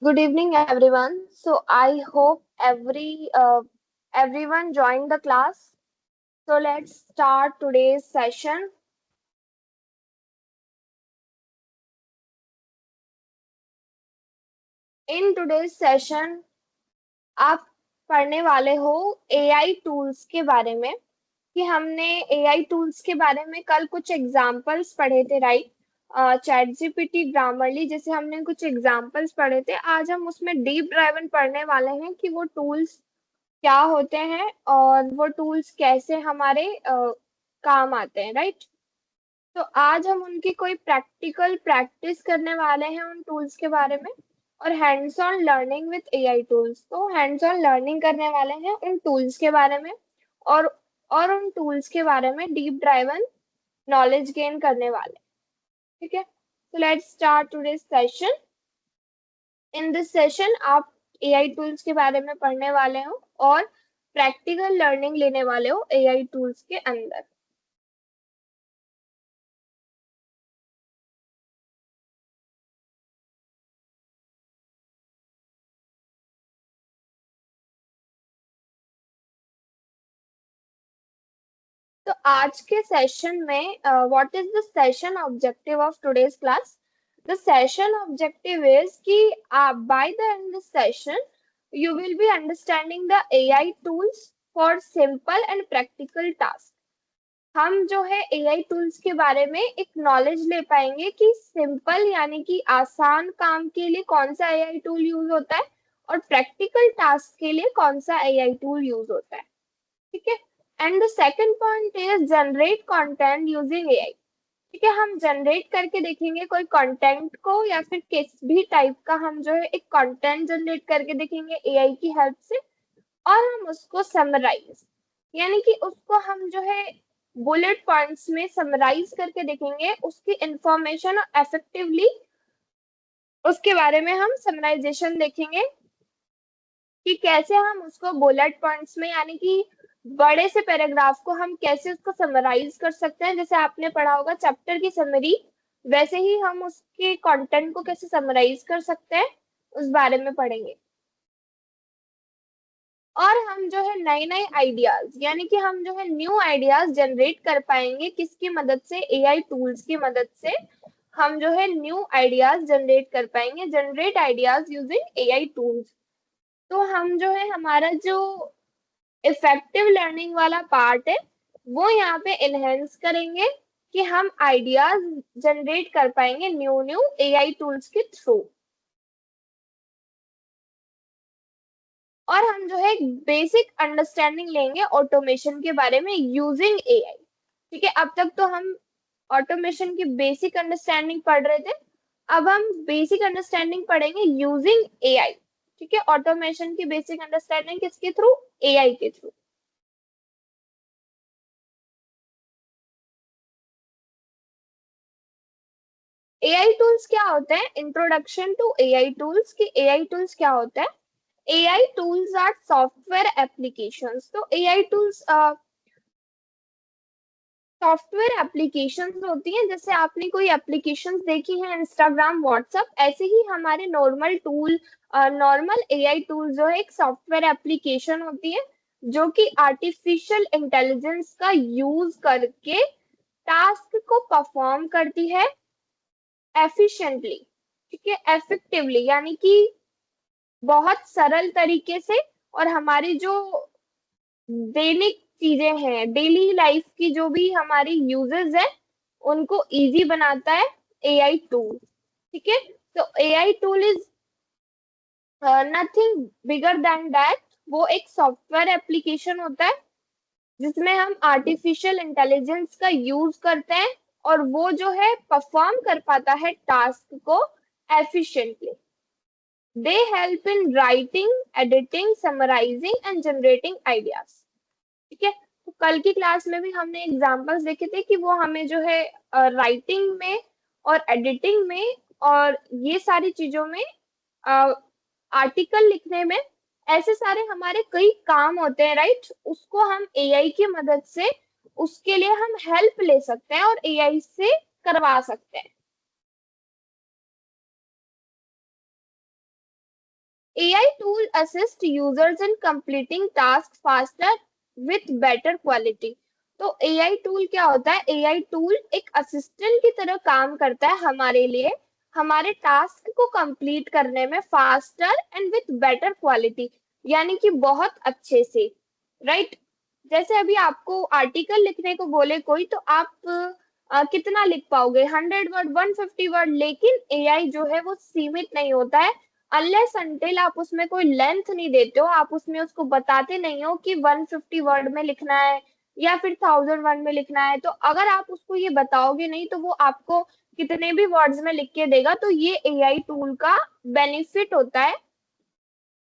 Good evening, everyone. So I hope everyone joined the class. So let's start today's session. In today's session, आप पढ़ने वाले हो AI tools के बारे में कि हमने एआई टूल्स के बारे में कल कुछ एग्जांपल्स पढ़े थे, राइट? चैट जीपीटी, ग्रामरली जैसे हमने कुछ एग्जांपल्स पढ़े थे। आज हम उसमें डीप ड्राइव पढ़ने वाले हैं कि वो टूल्स क्या होते हैं और वो टूल्स कैसे हमारे काम आते हैं, राइट? तो आज हम उनकी कोई प्रैक्टिकल प्रैक्टिस करने वाले हैं उन टूल्स के बारे में और hands on learning with AI tools. तो हैंड्स ऑन लर्निंग करने वाले हैं उन टूल्स के बारे में और और उन टूल्स के बारे में डीप ड्राइवन नॉलेज गेन करने वाले हैं। ठीक है, तो let's start today's session. In this session आप एआई टूल्स के बारे में पढ़ने वाले हो और प्रैक्टिकल लर्निंग लेने वाले हो एआई टूल्स के अंदर। तो आज के सेशन में what is the session objective of today's class? The session objective is कि by the end this session you will be understanding the AI tools for simple and practical tasks. हम जो है एआई टूल्स के बारे में एक knowledge ले पाएंगे कि सिंपल यानी कि आसान काम के लिए कौन सा एआई टूल यूज होता है और प्रैक्टिकल टास्क के लिए कौन सा एआई टूल यूज होता है। ठीक है, and the second point is generate content using AI. ठीक है, हम जनरेट करके देखेंगे कोई कंटेंट को या फिर किस भी टाइप का हम जो है एक कंटेंट जनरेट करके देखेंगे एआई की हेल्प से और हम उसको समराइज यानी कि उसको हम जो है बुलेट पॉइंट्स में समराइज करके देखेंगे उसकी इंफॉर्मेशन और इफेक्टिवली उसके बारे में हम समराइजेशन देखेंगे कि कैसे हम उसको बुलेट पॉइंट्स में यानी कि बड़े से पैराग्राफ को हम कैसे उसको समराइज कर सकते हैं। जैसे आपने पढ़ा होगा चैप्टर की समरी, वैसे ही हम उसके कंटेंट को कैसे समराइज कर सकते हैं उस बारे में पढ़ेंगे। और हम जो है नए नए आइडियाज यानी कि हम जो है न्यू आइडियाज जनरेट कर पाएंगे किसकी मदद से? एआई टूल्स की मदद से हम जो है न्यू आइडियाज जनरेट कर पाएंगे, generate ideas using AI tools. तो हम जो है हमारा जो इफेक्टिव लर्निंग वाला पार्ट है वो यहाँ पे एनहेंस करेंगे कि हम आइडियाज जनरेट कर पाएंगे न्यू न्यू एआई टूल्स के थ्रू। और हम जो है बेसिक अंडरस्टैंडिंग लेंगे ऑटोमेशन के बारे में यूजिंग एआई। ठीक है, अब तक तो हम ऑटोमेशन की बेसिक अंडरस्टैंडिंग पढ़ रहे थे, अब हम बेसिक अंडरस्टैंडिंग पढ़ेंगे यूजिंग एआई। ठीक है, ऑटोमेशन की बेसिक अंडरस्टैंडिंग किसके थ्रू? एआई के थ्रू। एआई टूल्स क्या होते हैं? इंट्रोडक्शन टू एआई टूल्स की एआई टूल्स क्या होता है? AI tools are software applications. तो एआई टूल्स सॉफ्टवेयर एप्लीकेशंस होती हैं। जैसे आपने कोई एप्लीकेशंस देखी हैं इंस्टाग्राम, व्हाट्सएप, ऐसे ही हमारे normal tool, normal AI tool जो है एक सॉफ्टवेयर एप्लीकेशन होती है जो कि आर्टिफिशियल इंटेलिजेंस का यूज करके टास्क को परफॉर्म करती है एफिशिएंटली। ठीक है, इफेक्टिवली यानी कि बहुत सरल तरीके से। और हमारी जो दैनिक चीजें हैं, डेली लाइफ की जो भी हमारी यूजेस है उनको इजी बनाता है एआई टूल। ठीक है, तो AI tool is nothing bigger than that. वो एक सॉफ्टवेयर एप्लीकेशन होता है जिसमें हम आर्टिफिशियल इंटेलिजेंस का यूज करते हैं और वो जो है परफॉर्म कर पाता है टास्क को efficiently. They help in writing, editing, summarising and generating ideas. ठीक है, तो कल की क्लास में भी हमने एग्जांपल्स देखे थे कि वो हमें जो है राइटिंग में और एडिटिंग में और ये सारी चीजों में, आर्टिकल लिखने में, ऐसे सारे हमारे कई काम होते हैं, राइट? उसको हम एआई की मदद से उसके लिए हम हेल्प ले सकते हैं और एआई से करवा सकते हैं। AI tool assist users in completing tasks faster with better quality। तो AI टूल क्या होता है? AI टूल एक असिस्टेंट की तरह काम करता है हमारे लिए, हमारे टास्क को कंप्लीट करने में faster and with better quality, यानी कि बहुत अच्छे से, राइट। जैसे अभी आपको आर्टिकल लिखने को बोले कोई, तो आप कितना लिख पाओगे? 100 वर्ड, 150 वर्ड। लेकिन एआई जो है वो सीमित नहीं होता है, अनलेस अनटिल आप उसमें कोई लेंथ नहीं देते हो, आप उसमें उसको बताते नहीं हो कि 150 वर्ड में लिखना है या फिर 1000 वर्ड में लिखना है। तो अगर आप उसको ये बताओगे नहीं, तो वो आपको कितने भी वर्ड्स में लिख के देगा। तो ये एआई टूल का बेनिफिट होता है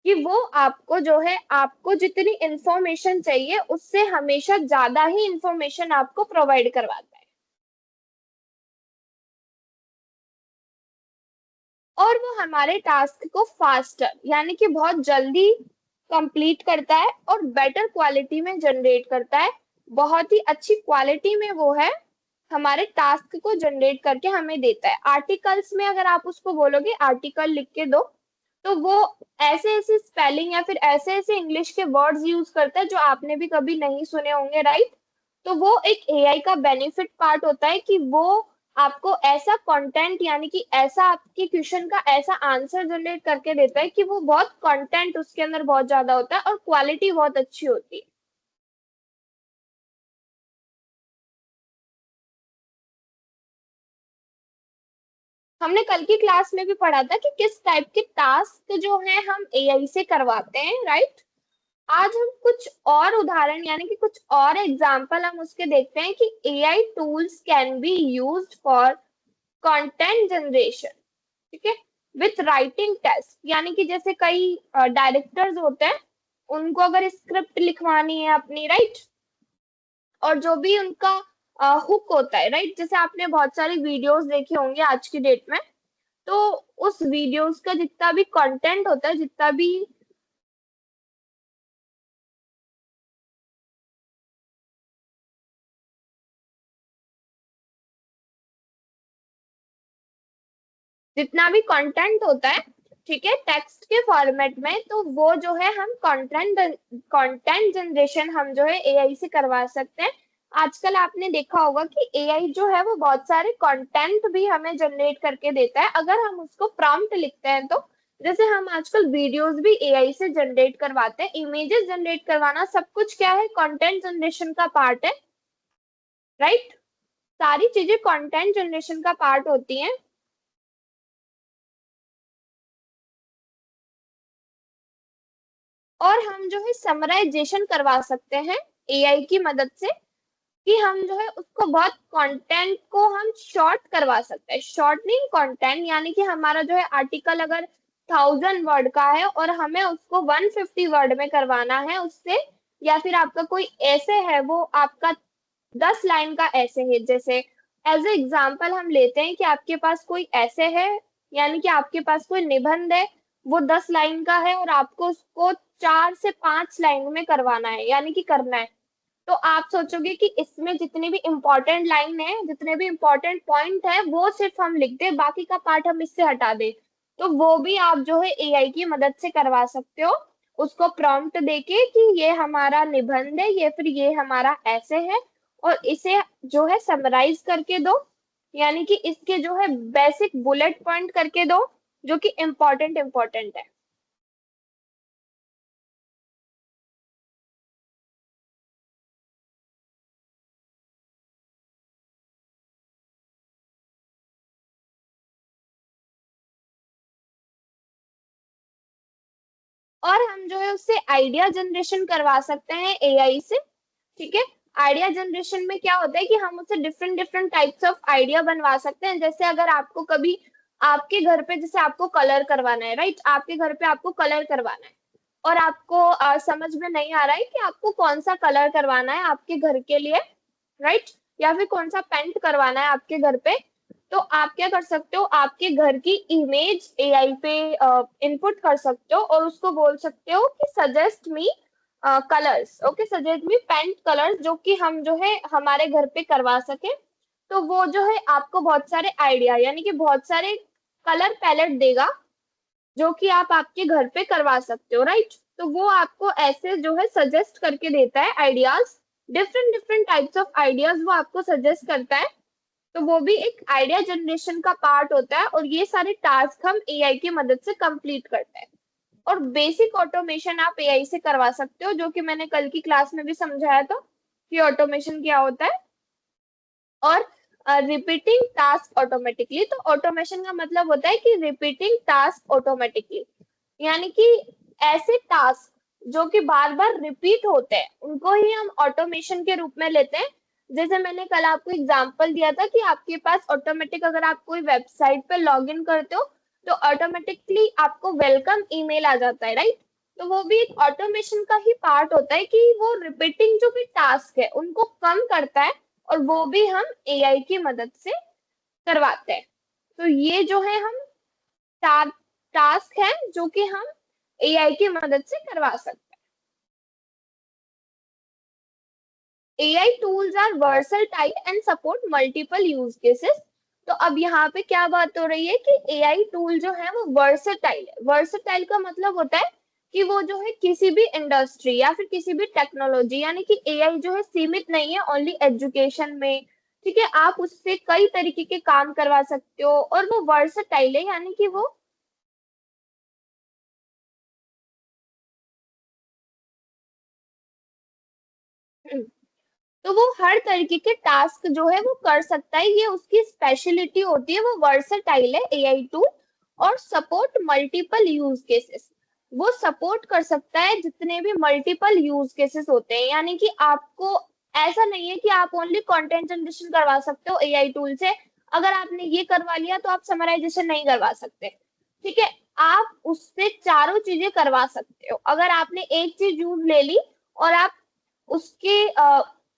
कि वो आपको जो है, आपको जितनी इंफॉर्मेशन चाहिए उससे हमेशा ज्यादा ही इंफॉर्मेशन आपको प्रोवाइड करवाता है, और वो हमारे टास्क को फास्टर यानी कि बहुत जल्दी कंप्लीट करता है और बेटर क्वालिटी में जनरेट करता है। बहुत ही अच्छी क्वालिटी में वो है, हमारे टास्क को जनरेट करके हमें देता है। आर्टिकल्स में अगर आप उसको बोलोगे आर्टिकल लिख के दो, तो वो ऐसे ऐसे स्पेलिंग या फिर ऐसे ऐसे इंग्लिश के वर्ड्स यूज करता है जो आपने भी कभी नहीं सुने होंगे, राइट। तो वो एक एआई का बेनिफिट पार्ट होता है कि वो आपको ऐसा कंटेंट यानी कि ऐसा आपके क्वेश्चन का ऐसा आंसर जनरेट करके देता है कि वो बहुत कंटेंट उसके अंदर बहुत ज्यादा होता है और क्वालिटी बहुत अच्छी होती है। हमने कल की क्लास में भी पढ़ा था कि किस टाइप के टास्क जो है हम एआई से करवाते हैं, राइट। आज हम कुछ और उदाहरण यानी कि कुछ और एग्जांपल हम उसके देखते हैं कि AI tools can be used for content generation, ठीक है, विथ राइटिंग टेस्ट। यानी कि जैसे कई डायरेक्टर्स होते हैं, उनको अगर स्क्रिप्ट लिखवानी है अपनी, राइट, और जो भी उनका हुक होता है, राइट, जैसे आपने बहुत सारी वीडियोस देखी होंगी आज की डेट में, तो उस वीडियोस का जितना भी कंटेंट होता है, जितना भी कंटेंट होता है, ठीक है, टेक्स्ट के फॉर्मेट में, तो वो जो है हम कंटेंट जनरेशन हम जो है एआई से करवा सकते हैं। आजकल आपने देखा होगा कि एआई जो है वो बहुत सारे कंटेंट भी हमें जनरेट करके देता है, अगर हम उसको प्रॉम्प्ट लिखते हैं तो। जैसे हम आजकल वीडियोस भी एआई से जनरेट करवाते हैं, इमेजेस जनरेट करवाना, सब कुछ क्या है, कंटेंट जनरेशन का पार्ट है, राइट। सारी चीजें कंटेंट जनरेशन का पार्ट होती हैं। और हम जो है समराइजेशन करवा सकते हैं एआई की मदद से, कि हम जो है उसको बहुत कंटेंट को हम शॉर्ट करवा सकते हैं। शॉर्टनिंग कंटेंट यानी कि हमारा जो है आर्टिकल अगर 1000 वर्ड का है और हमें उसको 150 वर्ड में करवाना है उससे, या फिर आपका कोई ऐसे है वो आपका 10 लाइन का ऐसे है, जैसे एज ए एग्जाम्पल हम लेते हैं कि आपके पास कोई ऐसे है, यानी कि आपके पास कोई निबंध है, वो 10 लाइन का है और आपको उसको 4 से 5 लाइन में करवाना है यानी कि करना है। तो आप सोचोगे कि इसमें जितनी भी इंपॉर्टेंट लाइन है, जितने भी इंपॉर्टेंट पॉइंट है, वो सिर्फ हम लिख दे, बाकी का पार्ट हम इससे हटा दे। तो वो भी आप जो है एआई की मदद से करवा सकते हो, उसको प्रॉम्प्ट देके कि ये हमारा निबंध है, ये फिर ये हमारा ऐसे है, और इसे जो है समराइज करके दो, यानी कि इसके जो है बेसिक बुलेट पॉइंट करके दो, जो कि इम्पोर्टेंट इम्पोर्टेंट है। और हम जो है उससे आइडिया जनरेशन करवा सकते हैं एआई से, ठीक है। आइडिया जनरेशन में क्या होता है कि हम उससे different different types of idea बनवा सकते हैं। जैसे अगर आपको कभी आपके घर पे जैसे आपको कलर करवाना है, राइट, आपके घर पे आपको कलर करवाना है, और आपको समझ में नहीं आ रहा है कि आपको कौन सा कलर करवाना है आपके घर के लिए, राइट, या फिर कौन सा पेंट करवाना है आपके घर पे। तो आप क्या कर सकते हो, आपके घर की इमेज एआई पे इनपुट कर सकते हो और उसको बोल सकते हो कि suggest me colours, okay, suggest me paint colours, जो कि हम जो है हमारे घर पे करवा सके। तो वो जो है आपको बहुत सारे आइडिया यानी कि बहुत सारे कलर पैलेट देगा, जो कि आप आपके घर पे करवा सकते हो, राइट। तो वो आपको ऐसे जो है सजेस्ट करके देता है ideas, different different types of ideas वो आपको सजेस्ट करता है। तो वो भी एक आइडिया जनरेशन का पार्ट होता है, और ये सारे टास्क हम एआई की मदद से कंप्लीट करते हैं। और बेसिक ऑटोमेशन आप एआई से करवा सकते हो, जो कि मैंने कल की क्लास में भी समझाया था कि ऑटोमेशन क्या होता है। और रिपीटिंग टास्क ऑटोमेटिकली, तो ऑटोमेशन का मतलब होता है कि रिपीटिंग टास्क ऑटोमेटिकली, यानी कि ऐसे टास्क जो कि बार बार रिपीट होते हैं उनको ही हम ऑटोमेशन के रूप में लेते हैं। जैसे मैंने कल आपको एग्जांपल दिया था कि आपके पास ऑटोमेटिक, अगर आप कोई वेबसाइट पे लॉग इन करते हो तो ऑटोमेटिकली आपको वेलकम ईमेल आ जाता है, राइट। तो वो भी एक ऑटोमेशन का ही पार्ट होता है कि वो रिपीटिंग जो भी टास्क है उनको कम करता है, और वो भी हम एआई की मदद से करवाते हैं। तो ये जो है हम चार टास्क हैं जो कि हम एआई की मदद से करवा सकते हैं। AI tools are versatile and support multiple use cases. तो अब यहाँ पे क्या बात हो रही है कि एआई टूल जो है वो वर्सटाइल है। वर्सटाइल का मतलब होता है कि वो जो है किसी भी इंडस्ट्री या फिर किसी भी टेक्नोलॉजी, यानी कि एआई जो है सीमित नहीं है ओनली एजुकेशन में। ठीक है, आप उससे कई तरीके के काम करवा सकते हो, और वो वर्सटाइल है, यानी कि वो तो वो हर तरीके के टास्क जो है वो कर सकता है, ये उसकी स्पेशलिटी होती है, वो वर्सटाइल है एआई टूल। और सपोर्ट मल्टीपल यूज केसेस, वो सपोर्ट कर सकता है जितने भी मल्टीपल यूज केसेस होते हैं, यानी कि आपको ऐसा नहीं है कि आप ओनली कंटेंट जनरेशन करवा सकते हो एआई टूल से। अगर आपने ये करवा लिया तो आप समराइजेशन नहीं करवा सकते। ठीक है, आप उससे चारों चीजें करवा सकते हो। अगर आपने एक चीज यूज ले ली और आप उसके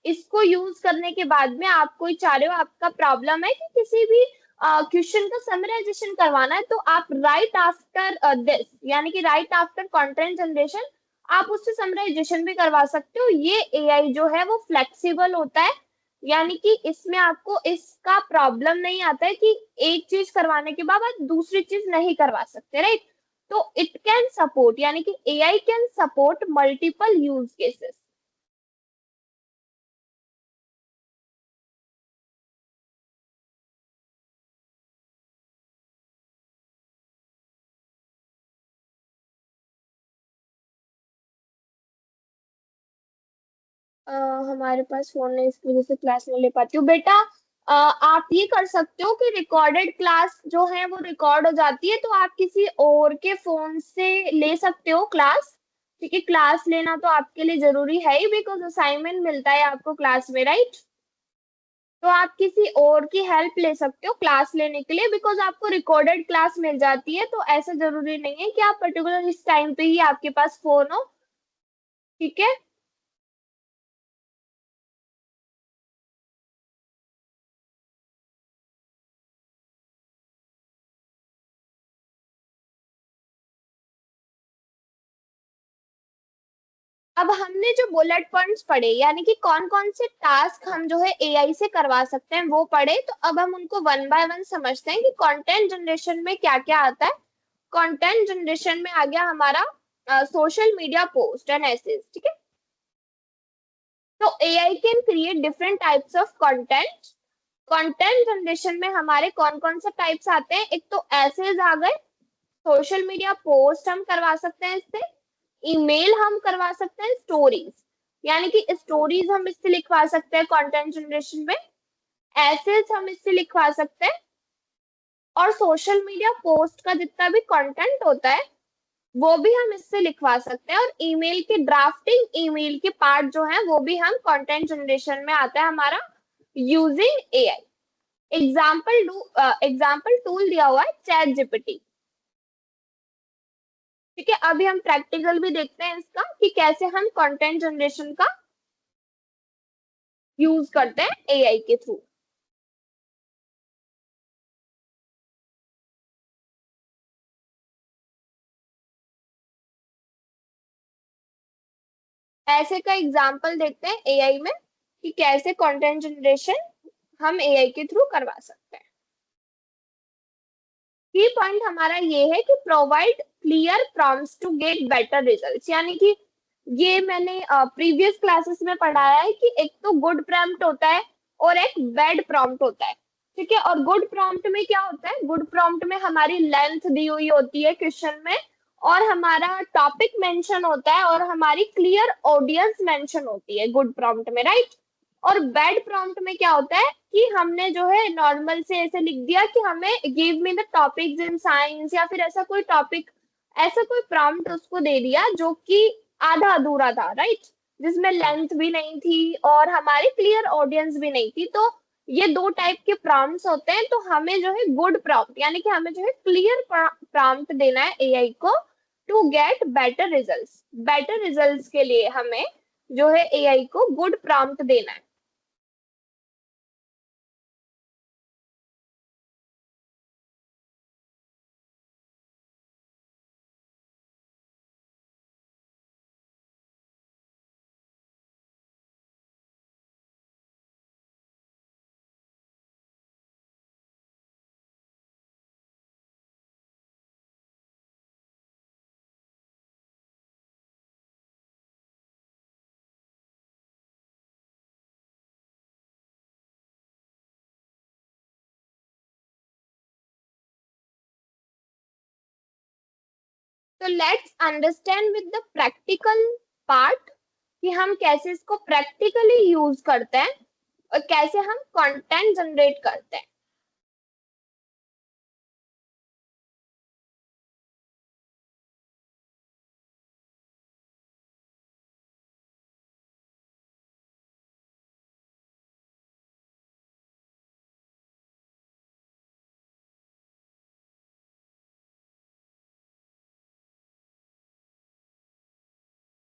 इसको यूज करने के बाद में आप कोई चाह रहे हो, आपका प्रॉब्लम है कि किसी भी क्वेश्चन का समराइजेशन करवाना है, तो आप राइट आफ्टर दिस, यानी कि राइट आफ्टर कंटेंट जनरेशन आप उससे समराइजेशन भी करवा सकते हो। ये एआई जो है वो फ्लेक्सिबल होता है, यानी कि इसमें आपको इसका प्रॉब्लम नहीं आता है कि एक चीज करवाने के बाद आप दूसरी चीज नहीं करवा सकते, राइट। तो इट कैन सपोर्ट, यानी कि AI can support multiple use cases. हमारे पास फोन नहीं, इसकी वजह से क्लास नहीं ले पाती हूँ बेटा। आप ये कर सकते हो कि रिकॉर्डेड क्लास जो है वो रिकॉर्ड हो जाती है, तो आप किसी और के फोन से ले सकते हो क्लास। ठीक है, क्लास लेना तो आपके लिए जरूरी है ही, बिकॉज असाइनमेंट मिलता है आपको क्लास में, राइट। तो आप किसी और की हेल्प ले सकते हो क्लास लेने के लिए, बिकॉज आपको रिकॉर्डेड क्लास मिल जाती है। तो ऐसा जरूरी नहीं है कि आप पर्टिकुलर इस टाइम पे ही आपके पास फोन हो। ठीक है। अब हमने जो बुलेट पॉइंट्स पढ़े, यानी कि कौन कौन से टास्क हम जो है एआई से करवा सकते हैं वो पढ़े, तो अब हम उनको वन बाय वन समझते हैं कि कंटेंट जनरेशन में क्या क्या आता है। कंटेंट जनरेशन में आ गया हमारा social media post and essays. ठीक है, तो AI can create different types of content. Content generation में हमारे कौन कौन से टाइप्स आते हैं, एक तो एसेज आ गए, सोशल मीडिया पोस्ट हम करवा सकते हैं इससे, ईमेल हम करवा सकते हैं, स्टोरीज, यानी कि स्टोरीज हम इससे लिखवा सकते हैं कंटेंट जनरेशन में, एसेज हम इससे लिखवा सकते हैं, और सोशल मीडिया पोस्ट का जितना भी कंटेंट होता है वो भी हम इससे लिखवा सकते हैं, और ईमेल के ड्राफ्टिंग, ईमेल के पार्ट जो है वो भी हम कंटेंट जनरेशन में आता है हमारा यूजिंग एआई। एग्जाम्पल टूल दिया हुआ है चैट जीपीटी। ठीक है, अभी हम प्रैक्टिकल भी देखते हैं इसका कि कैसे हम कंटेंट जनरेशन का यूज करते हैं एआई के थ्रू। ऐसे का एग्जाम्पल देखते हैं एआई में कि कैसे कंटेंट जनरेशन हम एआई के थ्रू करवा सकते हैं। की पॉइंट हमारा ये है कि provide clear prompts to get better results, यानी कि ये मैंने प्रीवियस क्लासेस में पढ़ाया है कि एक तो गुड प्रॉम्प्ट होता है और एक बैड प्रॉम्प्ट होता है। ठीक है, और गुड प्रॉम्प्ट में क्या होता है, गुड प्रॉम्प्ट में हमारी लेंथ दी हुई होती है क्वेश्चन में, और हमारा टॉपिक मेंशन होता है, और हमारी क्लियर ऑडियंस मेंशन होती है गुड प्रॉम्प्ट में, राइट। और बैड प्रॉम्प्ट में क्या होता है कि हमने जो है नॉर्मल से ऐसे लिख दिया कि हमें give me the topics in science, या फिर ऐसा कोई टॉपिक, ऐसा कोई प्रॉम्प्ट उसको दे दिया जो कि आधा अधूरा था, राइट, जिसमें लेंथ भी नहीं थी और हमारी क्लियर ऑडियंस भी नहीं थी। तो ये दो टाइप के प्रॉम्प्ट्स होते हैं। तो हमें जो है गुड प्रॉम्प्ट, यानी कि हमें जो है क्लियर प्रॉम्प्ट देना है एआई को to get better results. Better results के लिए हमें जो है एआई को गुड प्रॉम्प्ट देना है। तो let's understand with the practical part कि हम कैसे इसको प्रैक्टिकली यूज करते हैं और कैसे हम कंटेंट जनरेट करते हैं।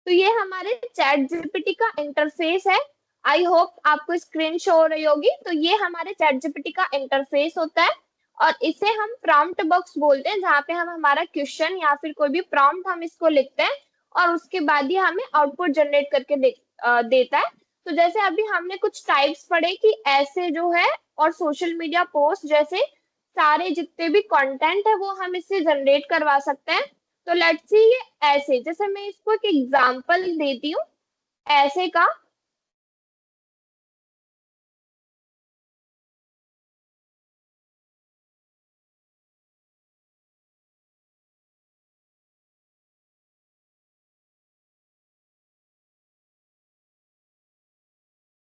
तो ये हमारे चैट जीपीटी का इंटरफेस है। आई होप आपको स्क्रीन शो हो रही होगी। तो ये हमारे चैट जीपीटी का इंटरफेस होता है, और इसे हम प्रॉम्प्ट बॉक्स बोलते हैं, जहाँ पे हम हमारा क्वेश्चन या फिर कोई भी प्रॉम्प्ट हम इसको लिखते हैं, और उसके बाद ये हमें आउटपुट जनरेट करके देता है। तो जैसे अभी हमने कुछ टाइप्स पढ़े कि ऐसे जो है, और सोशल मीडिया पोस्ट जैसे सारे जितने भी कंटेंट है वो हम इससे जनरेट करवा सकते हैं। तो लेट्स सी ये ऐसे, जैसे मैं इसको एक एग्जांपल देती हूँ ऐसे का।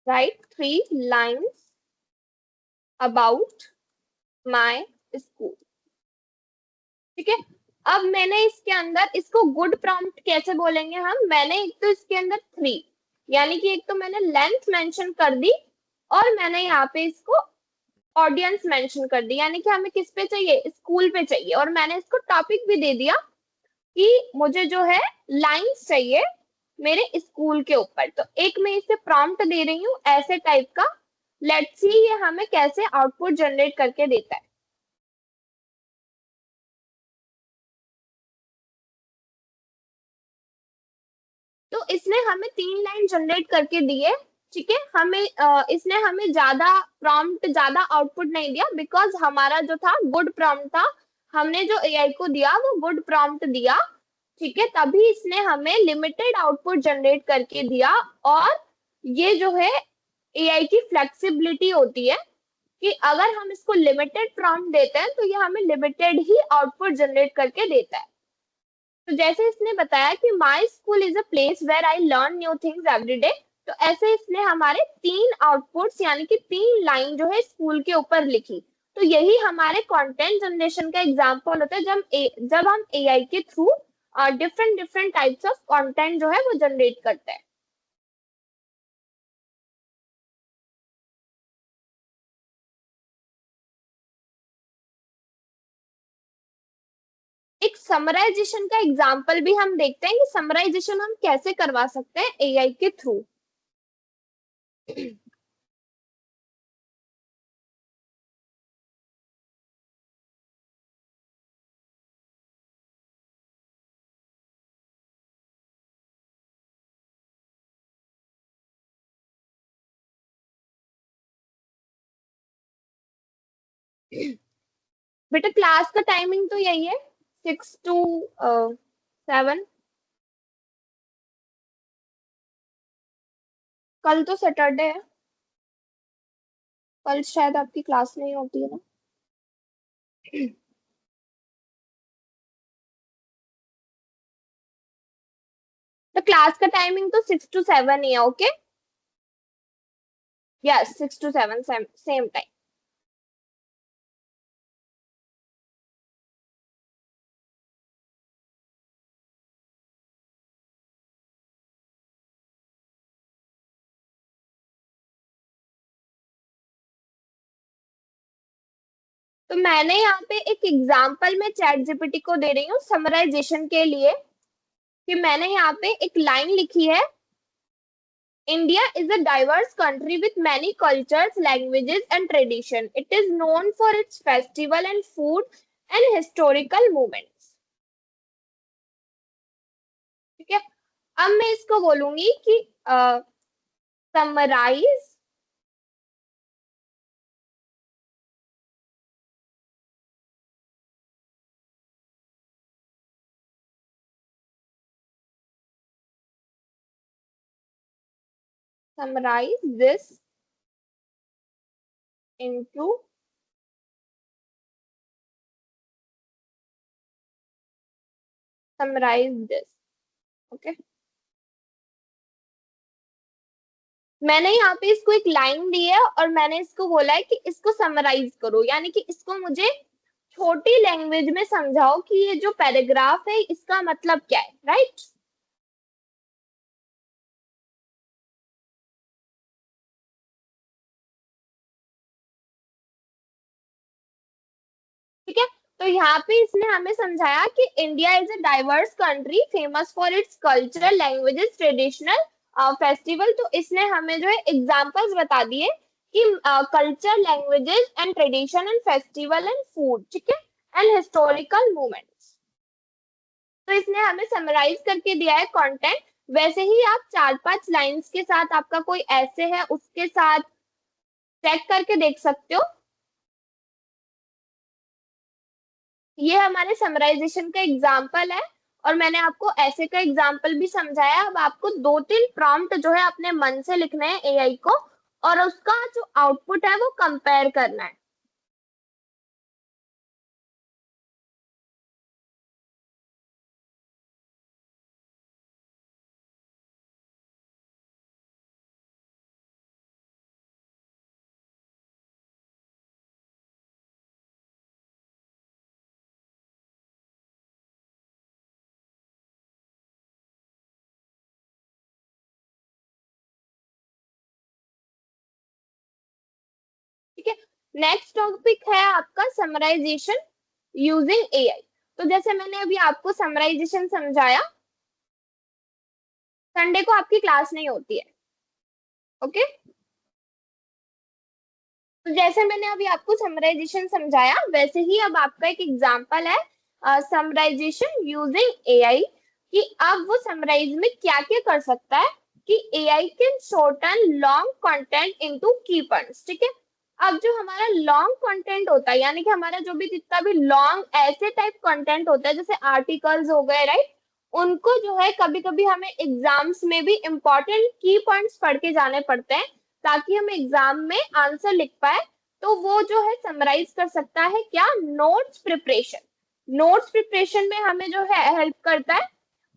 Right 3 lines about my school. ठीक है, अब मैंने इसके अंदर इसको गुड प्रॉम्प्ट कैसे बोलेंगे हम, मैंने एक तो इसके अंदर 3, यानी कि एक तो मैंने लेंथ मेंशन कर दी, और मैंने यहाँ पे इसको ऑडियंस मेंशन कर दी, यानी कि हमें किस पे चाहिए, स्कूल पे चाहिए, और मैंने इसको टॉपिक भी दे दिया कि मुझे जो है लाइंस चाहिए मेरे स्कूल के ऊपर। तो एक मैं इसे प्रॉम्प्ट दे रही हूँ ऐसे टाइप का। लेट्स सी ये हमें कैसे आउटपुट जनरेट करके देता है। तो इसने हमें 3 लाइन जनरेट करके दिए। ठीक है, हमें इसने हमें ज्यादा प्रॉम्प्ट, ज्यादा आउटपुट नहीं दिया, बिकॉज हमारा जो था गुड प्रॉम्प्ट था। हमने जो एआई को दिया वो गुड प्रॉम्प्ट दिया। ठीक है, तभी इसने हमें लिमिटेड आउटपुट जनरेट करके दिया। और ये जो है एआई की फ्लेक्सिबिलिटी होती है कि अगर हम इसको लिमिटेड प्रॉम्प्ट देते हैं तो ये हमें लिमिटेड ही आउटपुट जनरेट करके देता है। तो जैसे इसने बताया कि my school is a place where I learn new things every day. तो ऐसे इसने हमारे 3 आउटपुट्स, यानी कि 3 लाइन जो है स्कूल के ऊपर लिखी। तो यही हमारे कंटेंट जनरेशन का एग्जांपल होता है, जब हम एआई के through different different types of content जो है वो जनरेट करते हैं। एक समराइजेशन का एग्जांपल भी हम देखते हैं कि समराइजेशन हम कैसे करवा सकते हैं एआई के थ्रू। बेटा क्लास का टाइमिंग तो यही है, 6 to 7। कल तो सैटरडे है, कल शायद आपकी क्लास नहीं होती है ना। तो क्लास का टाइमिंग तो 6 to 7 ही है, okay. Yes, 6 to 7 same time. तो मैंने यहाँ पे एक एग्जांपल में चैट जीपीटी को दे रही हूँ समराइजेशन के लिए, कि मैंने यहाँ पे एक लाइन लिखी है, India is a diverse country with many cultures, languages, and tradition. It is known for its festival and food and historical moments. ठीक है, अब मैं इसको बोलूंगी कि summarise summarise this into summarise this, okay. मैंने यहाँ पे इसको एक लाइन दी है और मैंने इसको बोला है कि इसको समराइज करो, यानी कि इसको मुझे छोटी लैंग्वेज में समझाओ कि ये जो पैराग्राफ है इसका मतलब क्या है, राइट। ठीक है, तो यहाँ पे इसने हमें समझाया कि India is a diverse country famous for its cultural languages traditional festival. तो इसने हमें जो है एग्जांपल्स बता दिए कि culture, languages and tradition and festival and food, ठीक है, एंड हिस्टोरिकल मूवमेंट्स। तो इसने हमें समराइज करके दिया है कंटेंट। वैसे ही आप 4-5 लाइंस के साथ, आपका कोई ऐसे है उसके साथ चेक करके देख सकते हो। ये हमारे समराइजेशन का एग्जाम्पल है और मैंने आपको ऐसे का एग्जाम्पल भी समझाया। अब आपको 2-3 प्रॉम्प्ट जो है अपने मन से लिखने हैं एआई को, और उसका जो आउटपुट है वो कंपेयर करना है। ठीक है, नेक्स्ट टॉपिक है आपका समराइजेशन यूजिंग एआई। तो जैसे मैंने अभी आपको समराइजेशन समझाया, संडे को आपकी क्लास नहीं होती है, ओके। तो जैसे मैंने अभी आपको समराइजेशन समझाया, वैसे ही अब आपका एक एग्जांपल है समराइजेशन यूजिंग एआई, कि अब वो समराइज में क्या क्या कर सकता है, कि AI can shorten long content into की पॉइंट्स। ठीक है, अब जो हमारा लॉन्ग कंटेंट होता है, यानी कि हमारा जो भी जितना भी लॉन्ग ऐसे टाइप कंटेंट होता है, जैसे आर्टिकल्स हो गए, राइट, उनको जो है कभी कभी हमें एग्जाम्स में भी इंपॉर्टेंट की पॉइंट्स पढ़ के जाने पड़ते हैं ताकि हम एग्जाम में आंसर लिख पाए। तो वो जो है समराइज कर सकता है क्या, नोट्स प्रिपरेशन। नोट्स प्रिपरेशन में हमें जो है हेल्प करता है,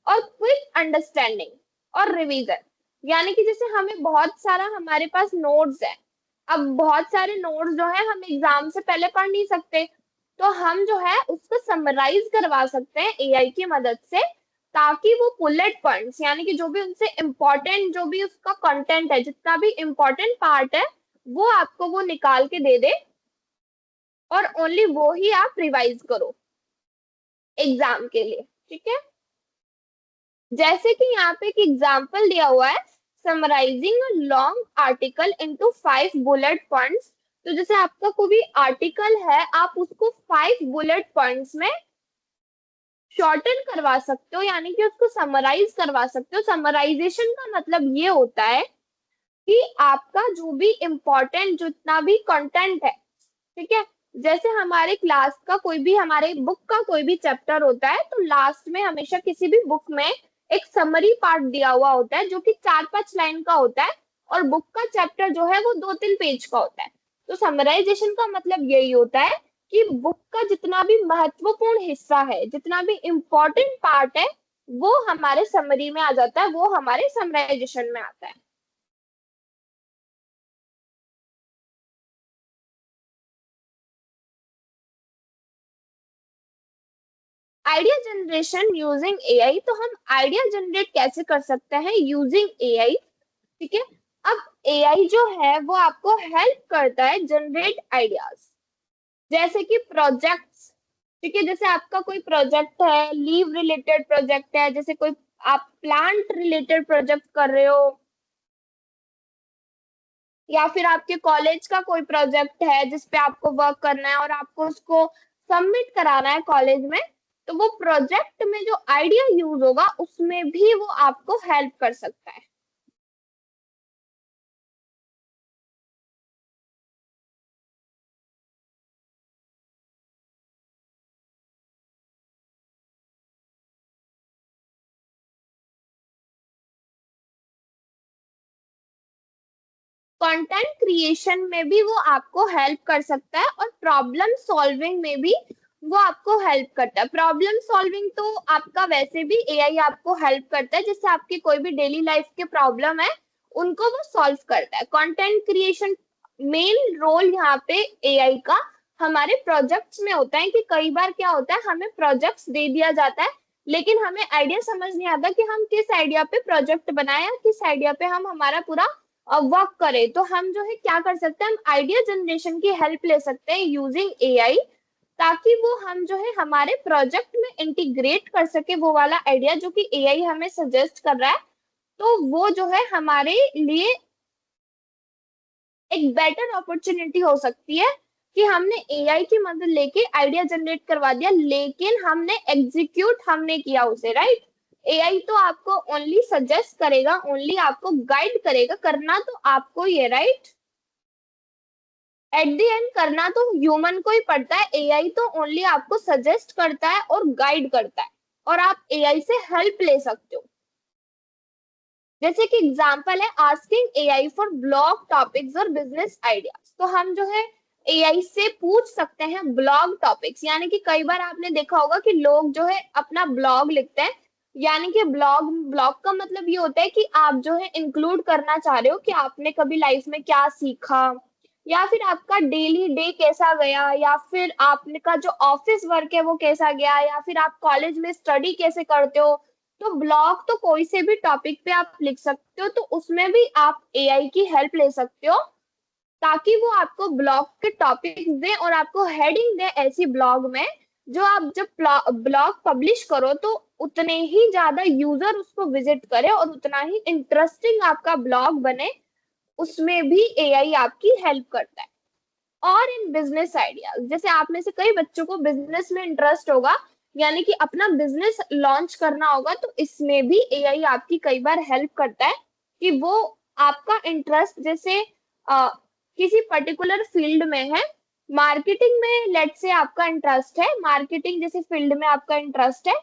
और क्विक अंडरस्टैंडिंग और रिवीजन। यानी कि जैसे हमें बहुत सारा हमारे पास नोट्स है, अब बहुत सारे नोट्स जो है हम एग्जाम से पहले पढ़ नहीं सकते, तो हम जो है उसको समराइज करवा सकते हैं एआई की मदद से, ताकि वो बुलेट पॉइंट्स, यानी कि जो भी उनसे इम्पोर्टेंट, जो भी उसका कंटेंट है, जितना भी इम्पोर्टेंट पार्ट है, वो आपको वो निकाल के दे दे, और ओनली वो ही आप रिवाइज करो एग्जाम के लिए। ठीक है, जैसे कि यहाँ पे एक एग्जाम्पल दिया हुआ है, summarising a long article into 5 bullet points. तो जैसे आपका कोई भी आर्टिकल है, आप उसको 5 बुलेट पॉइंट्स में शॉर्टन करवा सकते हो, यानी कि उसको समराइज करवा सकते हो। समराइजेशन का मतलब ये होता है कि आपका जो भी इम्पोर्टेंट जितना भी कंटेंट है, ठीक है, जैसे हमारे क्लास का कोई भी, हमारे बुक का कोई भी चैप्टर होता है तो लास्ट में हमेशा किसी भी बुक में एक समरी पार्ट दिया हुआ होता है जो कि 4-5 लाइन का होता है, और बुक का चैप्टर जो है वो 2-3 पेज का होता है। तो समराइजेशन का मतलब यही होता है कि बुक का जितना भी महत्वपूर्ण हिस्सा है, जितना भी इम्पोर्टेंट पार्ट है, वो हमारे समरी में आ जाता है, वो हमारे समराइजेशन में आता है। आइडिया जनरेशन यूजिंग एआई, तो हम आइडिया जनरेट कैसे कर सकते हैं यूजिंग एआई? ठीक है। अब एआई जो है वो आपको हेल्प करता है जनरेट आइडियाज, जैसे कि प्रोजेक्ट्स। ठीक है, जैसे आपका कोई प्रोजेक्ट है, लीव रिलेटेड प्रोजेक्ट है, जैसे कोई आप प्लांट रिलेटेड प्रोजेक्ट कर रहे हो, या फिर आपके कॉलेज का कोई प्रोजेक्ट है जिसपे आपको वर्क करना है और आपको उसको सबमिट कराना है कॉलेज में, तो वो प्रोजेक्ट में जो आइडिया यूज होगा उसमें भी वो आपको हेल्प कर सकता है। कंटेंट क्रिएशन में भी वो आपको हेल्प कर सकता है, और प्रॉब्लम सॉल्विंग में भी वो आपको हेल्प करता है। प्रॉब्लम सॉल्विंग तो आपका वैसे भी एआई आपको हेल्प करता है, जैसे आपके कोई भी डेली लाइफ के प्रॉब्लम है उनको वो सॉल्व करता है। कंटेंट क्रिएशन मेन रोल यहाँ पे एआई का हमारे प्रोजेक्ट्स में होता है कि कई बार क्या होता है, हमें प्रोजेक्ट्स दे दिया जाता है लेकिन हमें आइडिया समझ नहीं आता कि हम किस आइडिया पे प्रोजेक्ट बनाए, किस आइडिया पे हम हमारा पूरा वर्क करें। तो हम जो है क्या कर सकते हैं, हम आइडिया जनरेशन की हेल्प ले सकते हैं यूजिंग एआई, ताकि वो हम जो है हमारे प्रोजेक्ट में इंटीग्रेट कर सके वो वाला आइडिया जो कि एआई हमें सजेस्ट कर रहा है। तो वो जो है हमारे लिए एक बेटर अपॉर्चुनिटी हो सकती है कि हमने एआई की मदद लेके आइडिया जनरेट करवा दिया, लेकिन हमने एग्जीक्यूट हमने किया उसे, राइट? एआई तो आपको ओनली सजेस्ट करेगा, ओनली आपको गाइड करेगा, करना तो आपको ही है, राइट? एट द एंड करना तो ह्यूमन को ही पड़ता है, एआई तो ओनली आपको सजेस्ट करता है और गाइड करता है, और आप एआई से हेल्प ले सकते हो। जैसे कि एग्जांपल है asking AI for blog topics और बिजनेस आइडियाज, तो हम जो है एआई से पूछ सकते हैं ब्लॉग टॉपिक्स, यानी कि कई बार आपने देखा होगा कि लोग जो है अपना ब्लॉग लिखते हैं, यानी कि ब्लॉग ब्लॉग का मतलब ये होता है कि आप जो है इंक्लूड करना चाह रहे हो कि आपने कभी लाइफ में क्या सीखा, या फिर आपका डेली डे कैसा गया, या फिर आपने का जो ऑफिस वर्क है वो कैसा गया, या फिर आप कॉलेज में स्टडी कैसे करते हो। तो ब्लॉग तो कोई से भी टॉपिक पे आप लिख सकते हो, तो उसमें भी आप एआई की हेल्प ले सकते हो, ताकि वो आपको ब्लॉग के टॉपिक्स दे और आपको हेडिंग दे ऐसी ब्लॉग में, जो आप जब ब्लॉग पब्लिश करो तो उतने ही ज्यादा यूजर उसको विजिट करे और उतना ही इंटरेस्टिंग आपका ब्लॉग बने। उसमें भी एआई आपकी हेल्प करता है। और इन बिजनेस आइडियाज, जैसे आप में से कई बच्चों को बिजनेस में इंटरेस्ट होगा, यानी कि अपना बिजनेस लॉन्च करना होगा, तो इसमें भी एआई आपकी कई बार हेल्प करता है कि वो आपका इंटरेस्ट, जैसे किसी पर्टिकुलर फील्ड में है, मार्केटिंग में लेट से आपका इंटरेस्ट है, मार्केटिंग जैसे फील्ड में आपका इंटरेस्ट है,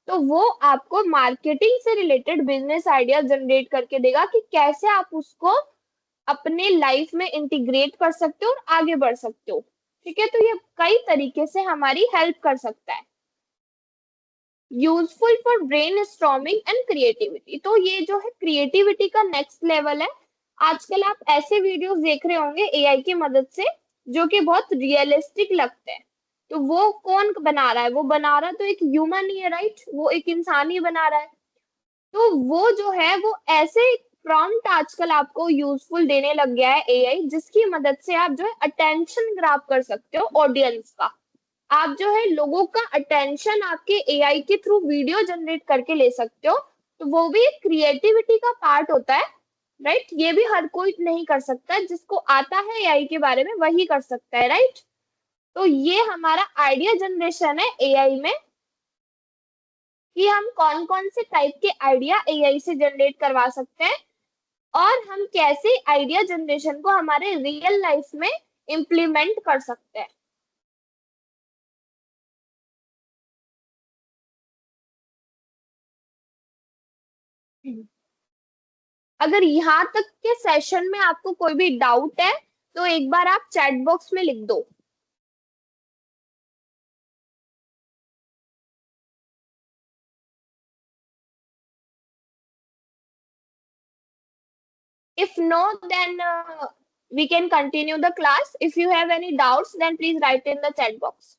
तो वो आपको मार्केटिंग से रिलेटेड बिजनेस आइडिया जनरेट करके देगा कि कैसे आप उसको अपने लाइफ में इंटीग्रेट कर सकते हो और आगे बढ़ सकते हो। ठीक है, तो ये कई तरीके से हमारी हेल्प कर सकता है। Useful for brain storming and creativity, तो ये जो है क्रिएटिविटी का नेक्स्ट लेवल है। आजकल आप ऐसे वीडियोस देख रहे होंगे एआई की मदद से जो कि बहुत रियलिस्टिक लगते हैं। तो वो कौन बना रहा है? वो बना रहा तो एक ह्यूमन ही है, राइट? वो एक इंसान ही बना रहा है। तो वो जो है वो ऐसे प्रॉम्प्ट आजकल आपको यूजफुल देने लग गया है एआई, जिसकी मदद से आप जो है अटेंशन ग्रैब कर सकते हो ऑडियंस का। आप जो है लोगों का अटेंशन आपके एआई के थ्रू वीडियो जनरेट करके ले सकते हो। तो वो भी एक क्रिएटिविटी का पार्ट होता है, राइट? ये भी हर कोई नहीं कर सकता, जिसको आता है एआई के बारे में वही कर सकता है, राइट? तो ये हमारा आइडिया जनरेशन है एआई में, कि हम कौन कौन से टाइप के आइडिया एआई से जनरेट करवा सकते हैं, और हम कैसे आइडिया जनरेशन को हमारे रियल लाइफ में इम्प्लीमेंट कर सकते हैं। अगर यहाँ तक के सेशन में आपको कोई भी डाउट है तो एक बार आप चैट बॉक्स में लिख दो। If no, then we can continue the class. If you have any doubts, then please write in the chat box.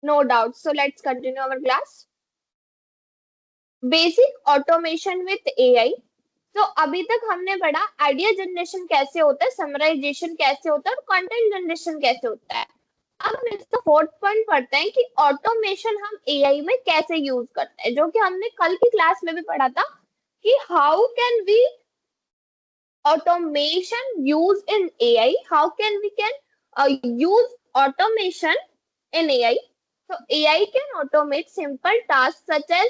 No doubts. So let's continue our class. Basic automation with AI. तो अभी तक हमने पढ़ा idea generation कैसे होता है, summarization कैसे होता है और कंटेंट जनरेशन कैसे होता है। अब हम इसका फोर्थ पॉइंट पढ़ते हैं कि ऑटोमेशन हम एआई में कैसे यूज करते हैं, जो कि हमने कल की क्लास में भी पढ़ा था कि how can we automation used in AI, how can we can use automation in AI. So AI can automate simple tasks such as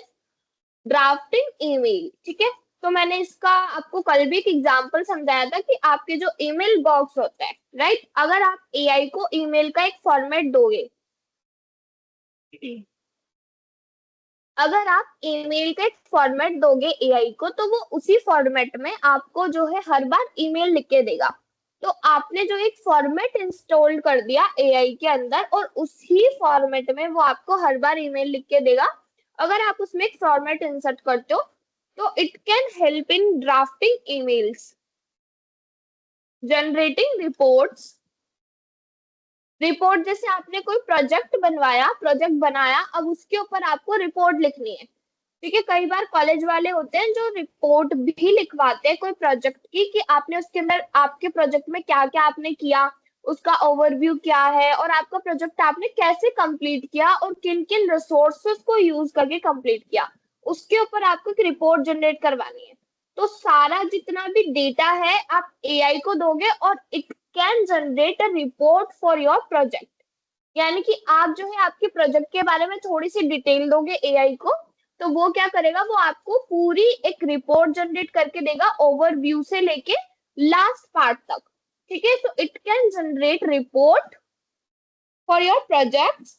drafting email. ठीक है, तो मैंने इसका आपको कल भी एक एग्जांपल समझाया था कि आपके जो ईमेल बॉक्स होता है, राइट, अगर आप एआई को ईमेल का एक फॉर्मेट दोगे, अगर आप ईमेल का एक फॉर्मेट दोगे एआई को, तो वो उसी फॉर्मेट में आपको जो है हर बार ईमेल लिख के देगा। तो आपने जो एक फॉर्मेट इंस्टॉल कर दिया एआई के अंदर और उसी फॉर्मेट में वो आपको हर बार ईमेल लिख के देगा। अगर आप उसमें एक फॉर्मेट इंसर्ट करते हो तो it can help in drafting emails, generating reports. Report जैसे आपने कोई प्रोजेक्ट बनवाया, प्रोजेक्ट बनाया, अब उसके ऊपर आपको रिपोर्ट लिखनी है। ठीक है, कई बार कॉलेज वाले होते हैं जो रिपोर्ट भी लिखवाते हैं कोई प्रोजेक्ट की कि आपने उसके अंदर आपके प्रोजेक्ट में क्या क्या आपने किया, उसका ओवरव्यू क्या है और आपका प्रोजेक्ट आपने कैसे कंप्लीट किया और किन किन रिसोर्सेस को यूज करके कंप्लीट किया, उसके ऊपर आपको एक रिपोर्ट जनरेट करवानी है। तो सारा जितना भी डेटा है आप एआई को दोगे और it can generate a report for your project. यानी कि आप जो है आपके प्रोजेक्ट के बारे में थोड़ी सी डिटेल दोगे एआई को, तो वो क्या करेगा, वो आपको पूरी एक रिपोर्ट जनरेट करके देगा ओवरव्यू से लेके लास्ट पार्ट तक। ठीक है, तो it can generate report for your projects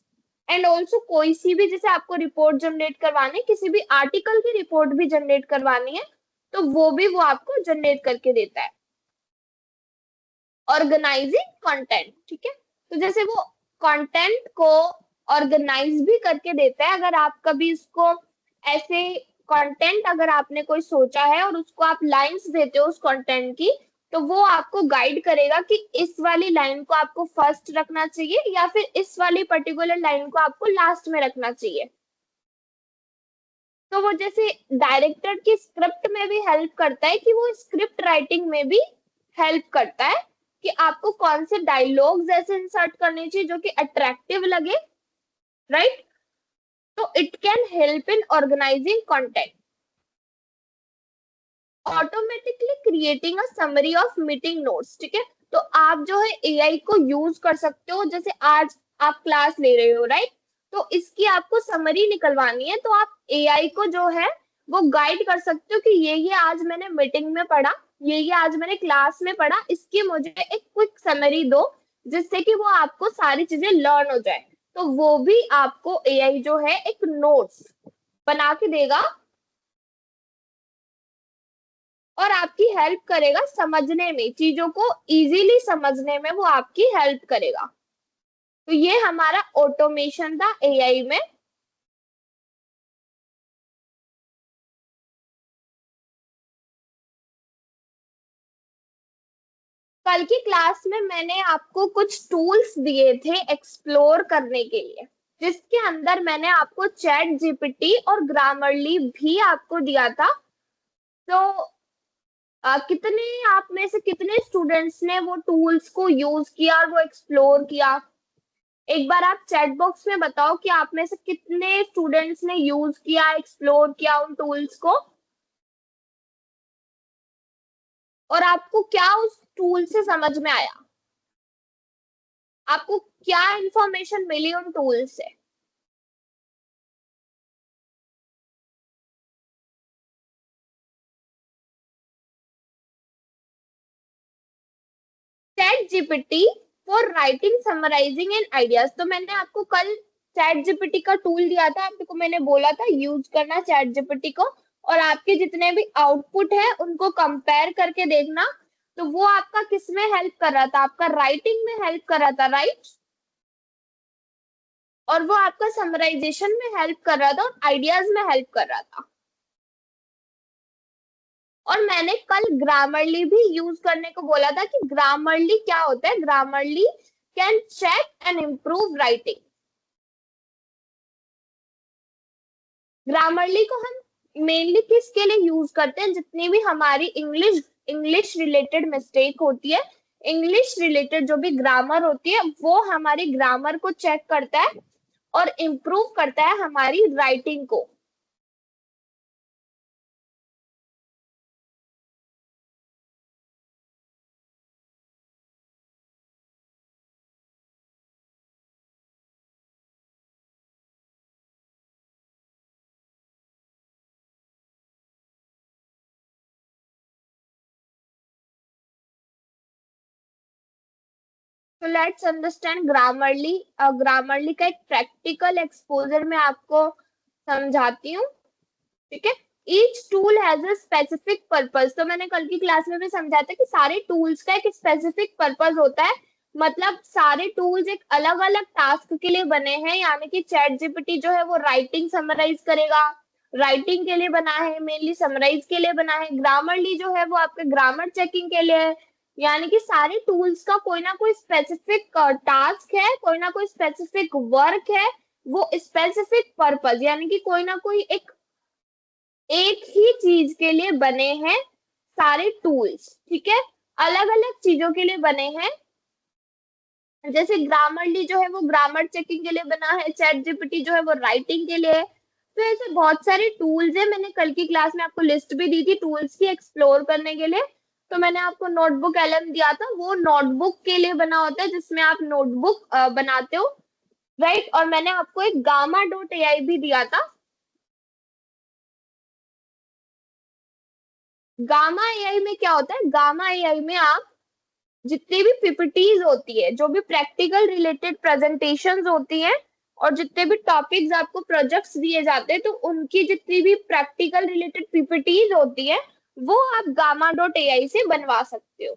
and also कोई सी भी जैसे आपको रिपोर्ट जनरेट करवानी, किसी भी आर्टिकल की रिपोर्ट भी जनरेट करवानी है तो वो भी वो आपको जनरेट करके देता है। ऑर्गेनाइजिंग कंटेंट, ठीक है, तो जैसे वो कंटेंट को ऑर्गेनाइज भी करके देता है। अगर आप कभी इसको ऐसे कंटेंट अगर आपने कोई सोचा है और उसको आप लाइंस देते हो उस कंटेंट की, तो वो आपको गाइड करेगा कि इस वाली लाइन को आपको फर्स्ट रखना चाहिए या फिर इस वाली पर्टिकुलर लाइन को आपको लास्ट में रखना चाहिए। तो वो जैसे डायरेक्टर की स्क्रिप्ट में भी हेल्प करता है कि वो स्क्रिप्ट राइटिंग में भी हेल्प करता है कि आपको कौन से डायलॉग्स ऐसे इंसर्ट करने चाहिए जो कि अट्रैक्टिव लगे, राइट। तो it can help in organising content. Automatically creating a summary of meeting notes, ठीक है, तो आप जो है एआई को यूज कर सकते हो। जैसे आज आप क्लास ले रहे हो, राइट, तो इसकी आपको समरी निकलवानी है तो आप एआई को जो है वो गाइड कर सकते हो कि ये आज मैंने मीटिंग में पढ़ा, ये आज मैंने क्लास में पढ़ा, इसकी मुझे एक क्विक समरी दो जिससे कि वो आपको सारी चीजें लर्न हो जाए। तो वो भी आपको एआई जो है एक नोट्स बना के देगा और आपकी हेल्प करेगा समझने में, चीजों को इजीली समझने में वो आपकी हेल्प करेगा। तो ये हमारा ऑटोमेशन था एआई में। कल की क्लास में मैंने आपको कुछ टूल्स दिए थे एक्सप्लोर करने के लिए, जिसके अंदर मैंने आपको चैट जीपीटी और ग्रामरली भी आपको दिया था। तो कितने आप में से कितने स्टूडेंट्स ने वो टूल्स को यूज किया और वो एक्सप्लोर किया? एक बार आप चैट बॉक्स में बताओ कि आप में से कितने स्टूडेंट्स ने यूज किया, एक्सप्लोर किया उन टूल्स को, और आपको क्या उस टूल से समझ में आया। आपको क्या इंफॉर्मेशन मिली उन टूल से? ChatGPT for writing summarising and ideas. तो मैंने आपको कल चैट जीपीटी का टूल दिया था, आपको मैंने बोला था यूज करना चैट जीपीटी को, और आपके जितने भी आउटपुट है उनको कंपेयर करके देखना। तो वो आपका किस में हेल्प कर रहा था? आपका राइटिंग में हेल्प कर रहा था, राइट? और वो आपका समराइजेशन में हेल्प कर रहा था और आइडियाज में हेल्प कर रहा था। और मैंने कल ग्रामरली भी यूज करने को बोला था कि ग्रामरली क्या होता है। Grammarly can check and improve writing. Grammarly को हम मेनली किसके लिए यूज करते हैं? जितनी भी हमारी इंग्लिश इंग्लिश रिलेटेड मिस्टेक होती है, इंग्लिश रिलेटेड जो भी ग्रामर होती है, वो हमारी ग्रामर को चेक करता है और इम्प्रूव करता है हमारी राइटिंग को। तो लेट्स अंडरस्टैंड ग्रामरली। ग्रामरली का एक प्रैक्टिकल एक्सपोजर मैं आपको समझाती हूँ, ठीक है? Each tool has a specific purpose. तो मैंने कल की क्लास में भी समझाया था कि सारे टूल्स का एक स्पेसिफिक पर्पस होता है। मतलब सारे टूल्स एक अलग अलग टास्क के लिए बने हैं। यानी कि चैट जीपीटी जो है वो राइटिंग समराइज करेगा, राइटिंग के लिए बना है, मेनली समराइज के लिए बना है। ग्रामरली जो है वो आपके ग्रामर चेकिंग के लिए है। यानी कि सारे टूल्स का कोई ना कोई स्पेसिफिक टास्क है, कोई ना कोई स्पेसिफिक वर्क है, वो स्पेसिफिक पर्पस, यानी कि कोई ना कोई एक ही चीज के लिए बने हैं सारे टूल्स, ठीक है? अलग अलग चीजों के लिए बने हैं। जैसे ग्रामरली जो है वो ग्रामर चेकिंग के लिए बना है, चैट जीपीटी जो है वो राइटिंग के लिए है। तो ऐसे बहुत सारे टूल्स है। मैंने कल की क्लास में आपको लिस्ट भी दी थी टूल्स की एक्सप्लोर करने के लिए। तो मैंने आपको नोटबुक एलएम दिया था, वो नोटबुक के लिए बना होता है जिसमें आप नोटबुक बनाते हो, राइट? और मैंने आपको एक गामा.ai भी दिया था। गामा एआई में क्या होता है? गामा एआई में आप जितनी भी पीपीटीज होती है, जो भी प्रैक्टिकल रिलेटेड प्रेजेंटेशंस होती हैं, और जितने भी टॉपिक्स आपको प्रोजेक्ट्स दिए जाते हैं, तो उनकी जितनी भी प्रैक्टिकल रिलेटेड पीपीटीज होती है, वो आप गामा.ai से बनवा सकते हो।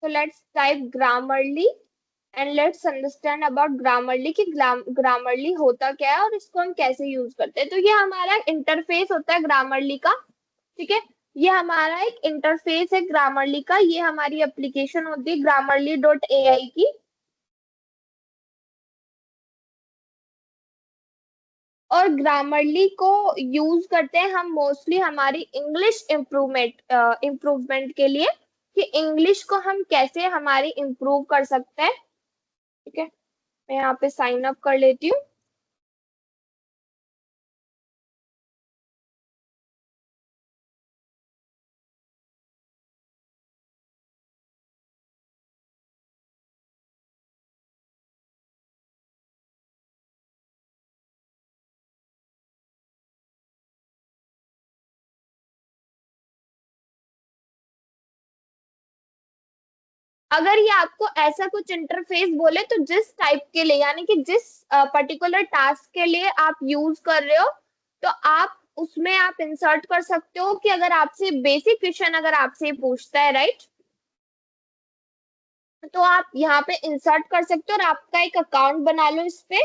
तो let's type Grammarly and let's understand about Grammarly कि ग्रामरली होता क्या है और इसको हम कैसे यूज करते हैं। तो ये हमारा इंटरफेस होता है ग्रामरली का, ठीक है? ये हमारा एक इंटरफेस है ग्रामरली का, ये हमारी एप्लीकेशन होती है grammarly.ai की। और ग्रामरली को यूज करते हैं हम मोस्टली हमारी इंग्लिश इम्प्रूवमेंट के लिए, कि इंग्लिश को हम कैसे हमारी इम्प्रूव कर सकते हैं, ठीक है? मैं यहाँ पे साइन अप कर लेती हूँ। अगर ये आपको ऐसा कुछ इंटरफेस बोले तो जिस टाइप के लिए, यानी कि जिस पर्टिकुलर टास्क के लिए आप यूज कर रहे हो, तो आप उसमें आप इंसर्ट कर सकते हो कि अगर आपसे बेसिक क्वेश्चन अगर आपसे पूछता है, राइट, तो आप यहाँ पे इंसर्ट कर सकते हो और आपका एक अकाउंट बना लो इस पे।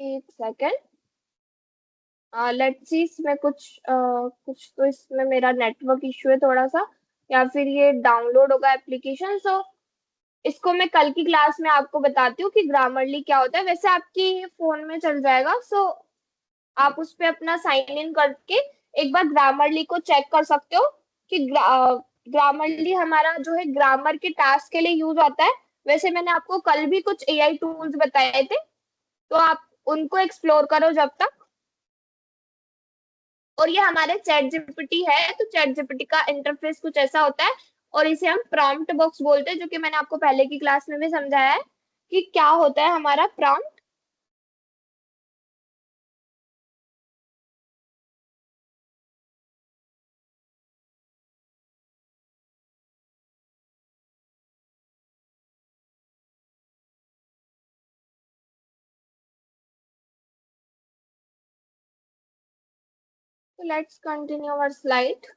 एक सेकेंड, लेट्स सी, इसमें कुछ तो इसमें मेरा नेटवर्क इश्यू है थोड़ा सा, या फिर ये डाउनलोड होगा एप्लीकेशन। सो इसको मैं कल की क्लास में आपको बताती हूँ कि ग्रामरली क्या होता है। वैसे आपकी फोन में चल जाएगा, सो आप उस पे अपना साइन इन करके एक बार ग्रामरली को चेक कर सकते हो कि ग्रामरली हमारा जो है ग्रामर के टास्क के लिए यूज होता है। वैसे मैंने आपको कल भी कुछ एआई टूल्स बताए थे, तो आप उनको एक्सप्लोर करो जब तक। और ये हमारे चैट जीपीटी है, तो चैट जीपीटी का इंटरफेस कुछ ऐसा होता है, और इसे हम प्रॉम्प्ट बॉक्स बोलते हैं, जो कि मैंने आपको पहले की क्लास में भी समझाया है कि क्या होता है हमारा prompt. So let's continue our slide.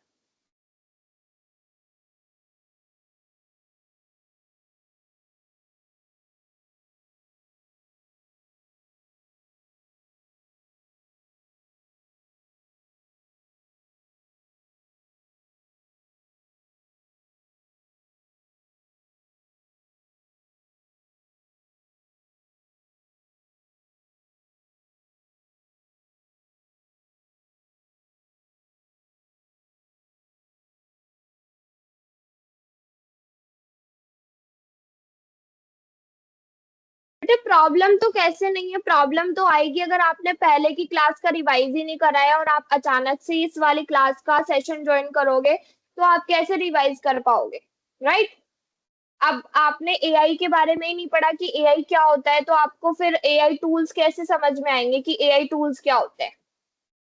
बेटे प्रॉब्लम तो कैसे नहीं है, प्रॉब्लम तो आएगी अगर आपने पहले की क्लास का रिवाइज ही नहीं कराया और आप अचानक से इस वाली क्लास का सेशन ज्वाइन करोगे, तो आप कैसे रिवाइज कर पाओगे, राइट? अब आपने एआई के बारे में ही नहीं पढ़ा कि एआई क्या होता है, तो आपको फिर एआई टूल्स कैसे समझ में आएंगे कि एआई टूल्स क्या होते हैं?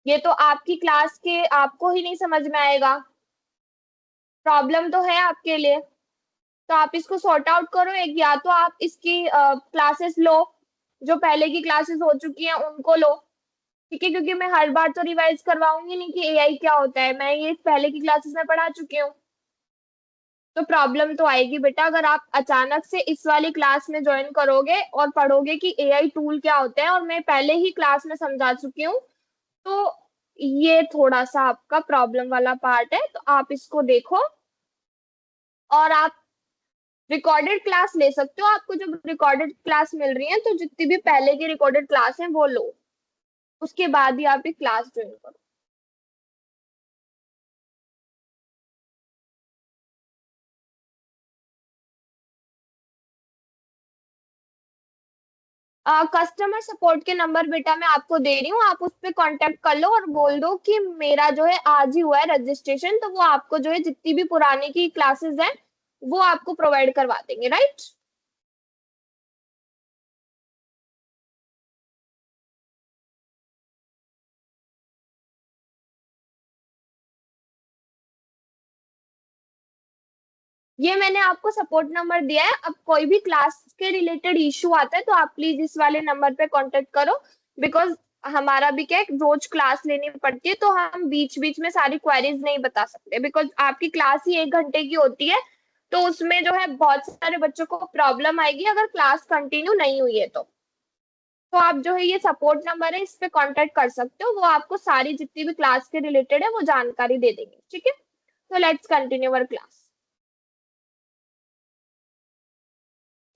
ये तो आपकी क्लास के आपको ही नहीं समझ में आएगा। प्रॉब्लम तो है आपके लिए, तो आप इसको सॉर्ट आउट करो। एक या तो आप इसकी क्लासेस लो, जो पहले की क्लासेस हो चुकी हैं उनको लो, ठीक है? क्योंकि मैं हर बार तो रिवाइज करवाऊंगी नहीं कि एआई क्या होता है, मैं ये पहले की क्लासेस में पढ़ा चुकी हूँ। तो प्रॉब्लम तो आएगी बेटा अगर आप अचानक से इस वाली क्लास में ज्वाइन करोगे और पढ़ोगे कि एआई टूल क्या होते हैं, और मैं पहले ही क्लास में समझा चुकी हूँ। तो ये थोड़ा सा आपका प्रॉब्लम वाला पार्ट है, तो आप इसको देखो। और आप रिकॉर्डेड क्लास ले सकते हो, आपको जब रिकॉर्डेड क्लास मिल रही है तो जितनी भी पहले की रिकॉर्डेड क्लास है वो लो, उसके बाद ही आप ये क्लास ज्वाइन करो। कस्टमर सपोर्ट के नंबर बेटा मैं आपको दे रही हूँ, आप उस पर कांटेक्ट कर लो और बोल दो कि मेरा जो है आज ही हुआ है रजिस्ट्रेशन, तो वो आपको जो है जितनी भी पुराने की क्लासेस हैं वो आपको प्रोवाइड करवा देंगे, राइट? ये मैंने आपको सपोर्ट नंबर दिया है। अब कोई भी क्लास के रिलेटेड इशू आता है तो आप प्लीज इस वाले नंबर पे कांटेक्ट करो, बिकॉज हमारा भी क्या है, रोज क्लास लेनी पड़ती है, तो हम बीच बीच में सारी क्वेरीज नहीं बता सकते, बिकॉज आपकी क्लास ही 1 घंटे की होती है। तो उसमें जो है बहुत सारे बच्चों को प्रॉब्लम आएगी अगर क्लास कंटिन्यू नहीं हुई है तो आप जो है ये सपोर्ट नंबर है, इस पे कांटेक्ट कर सकते हो, वो आपको सारी जितनी भी क्लास के रिलेटेड है वो जानकारी दे देंगे, ठीक है? तो let's continue our class.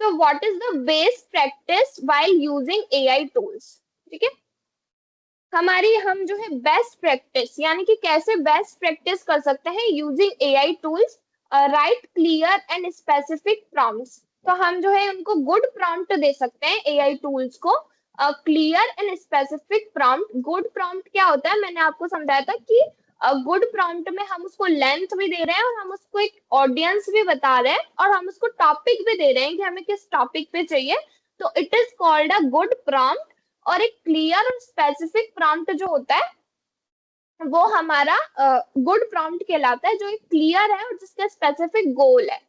So what is the base practice while using AI tools? ठीक है, हम जो है बेस्ट प्रैक्टिस यानी कि कैसे बेस्ट प्रैक्टिस कर सकते हैं using AI tools, right clear and specific prompts. तो हम जो है उनको गुड प्रॉम्प्ट दे सकते हैं एआई टूल्स को। Clear and specific prompt, good prompt क्या होता है मैंने आपको समझाया था कि गुड प्रॉम्प्ट में हम उसको लेंथ भी दे रहे हैं और हम उसको एक ऑडियंस भी बता रहे हैं और हम उसको टॉपिक भी दे रहे हैं कि हमें किस टॉपिक पे चाहिए। तो it is called a good prompt. और एक क्लियर और स्पेसिफिक प्रॉम्प्ट जो होता है वो हमारा गुड प्रॉम्प्ट कहलाता है, जो एक क्लियर है और जिसका स्पेसिफिक गोल है।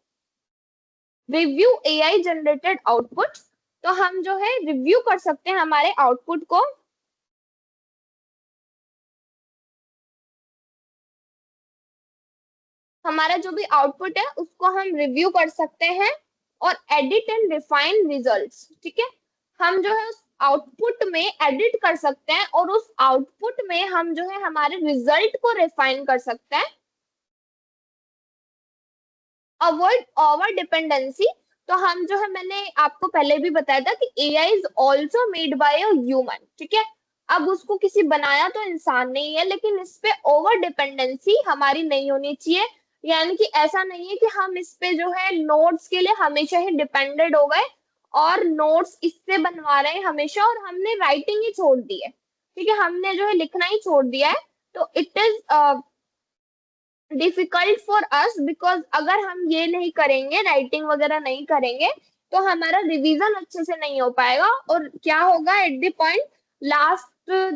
रिव्यू एआई जनरेटेड आउटपुट, तो हम जो है रिव्यू कर सकते हैं हमारे आउटपुट को। हमारा जो भी आउटपुट है उसको हम रिव्यू कर सकते हैं और एडिट एंड रिफाइन रिजल्ट्स, ठीक है? हम जो है उस आउटपुट में एडिट कर सकते हैं और उस आउटपुट में हम जो है हमारे रिजल्ट को रिफाइन कर सकते हैं। अवॉइड ओवर डिपेंडेंसी, तो हम जो है मैंने आपको पहले भी बताया था कि AI is also made by a human, ठीक है। अब उसको किसी बनाया तो इंसान नहीं है, लेकिन इस पे ओवर डिपेंडेंसी हमारी नहीं होनी चाहिए। यानी कि ऐसा नहीं है कि हम इस पे जो है नोट्स के लिए हमेशा ही डिपेंडेड हो गए और नोट्स इससे बनवा रहे हैं हमेशा, और हमने राइटिंग ही छोड़ दी है, ठीक है, हमने जो है लिखना ही छोड़ दिया है। तो it is difficult for us, because अगर हम ये नहीं करेंगे, राइटिंग वगैरह नहीं करेंगे, तो हमारा रिवीजन अच्छे से नहीं हो पाएगा। और क्या होगा एट द पॉइंट लास्ट,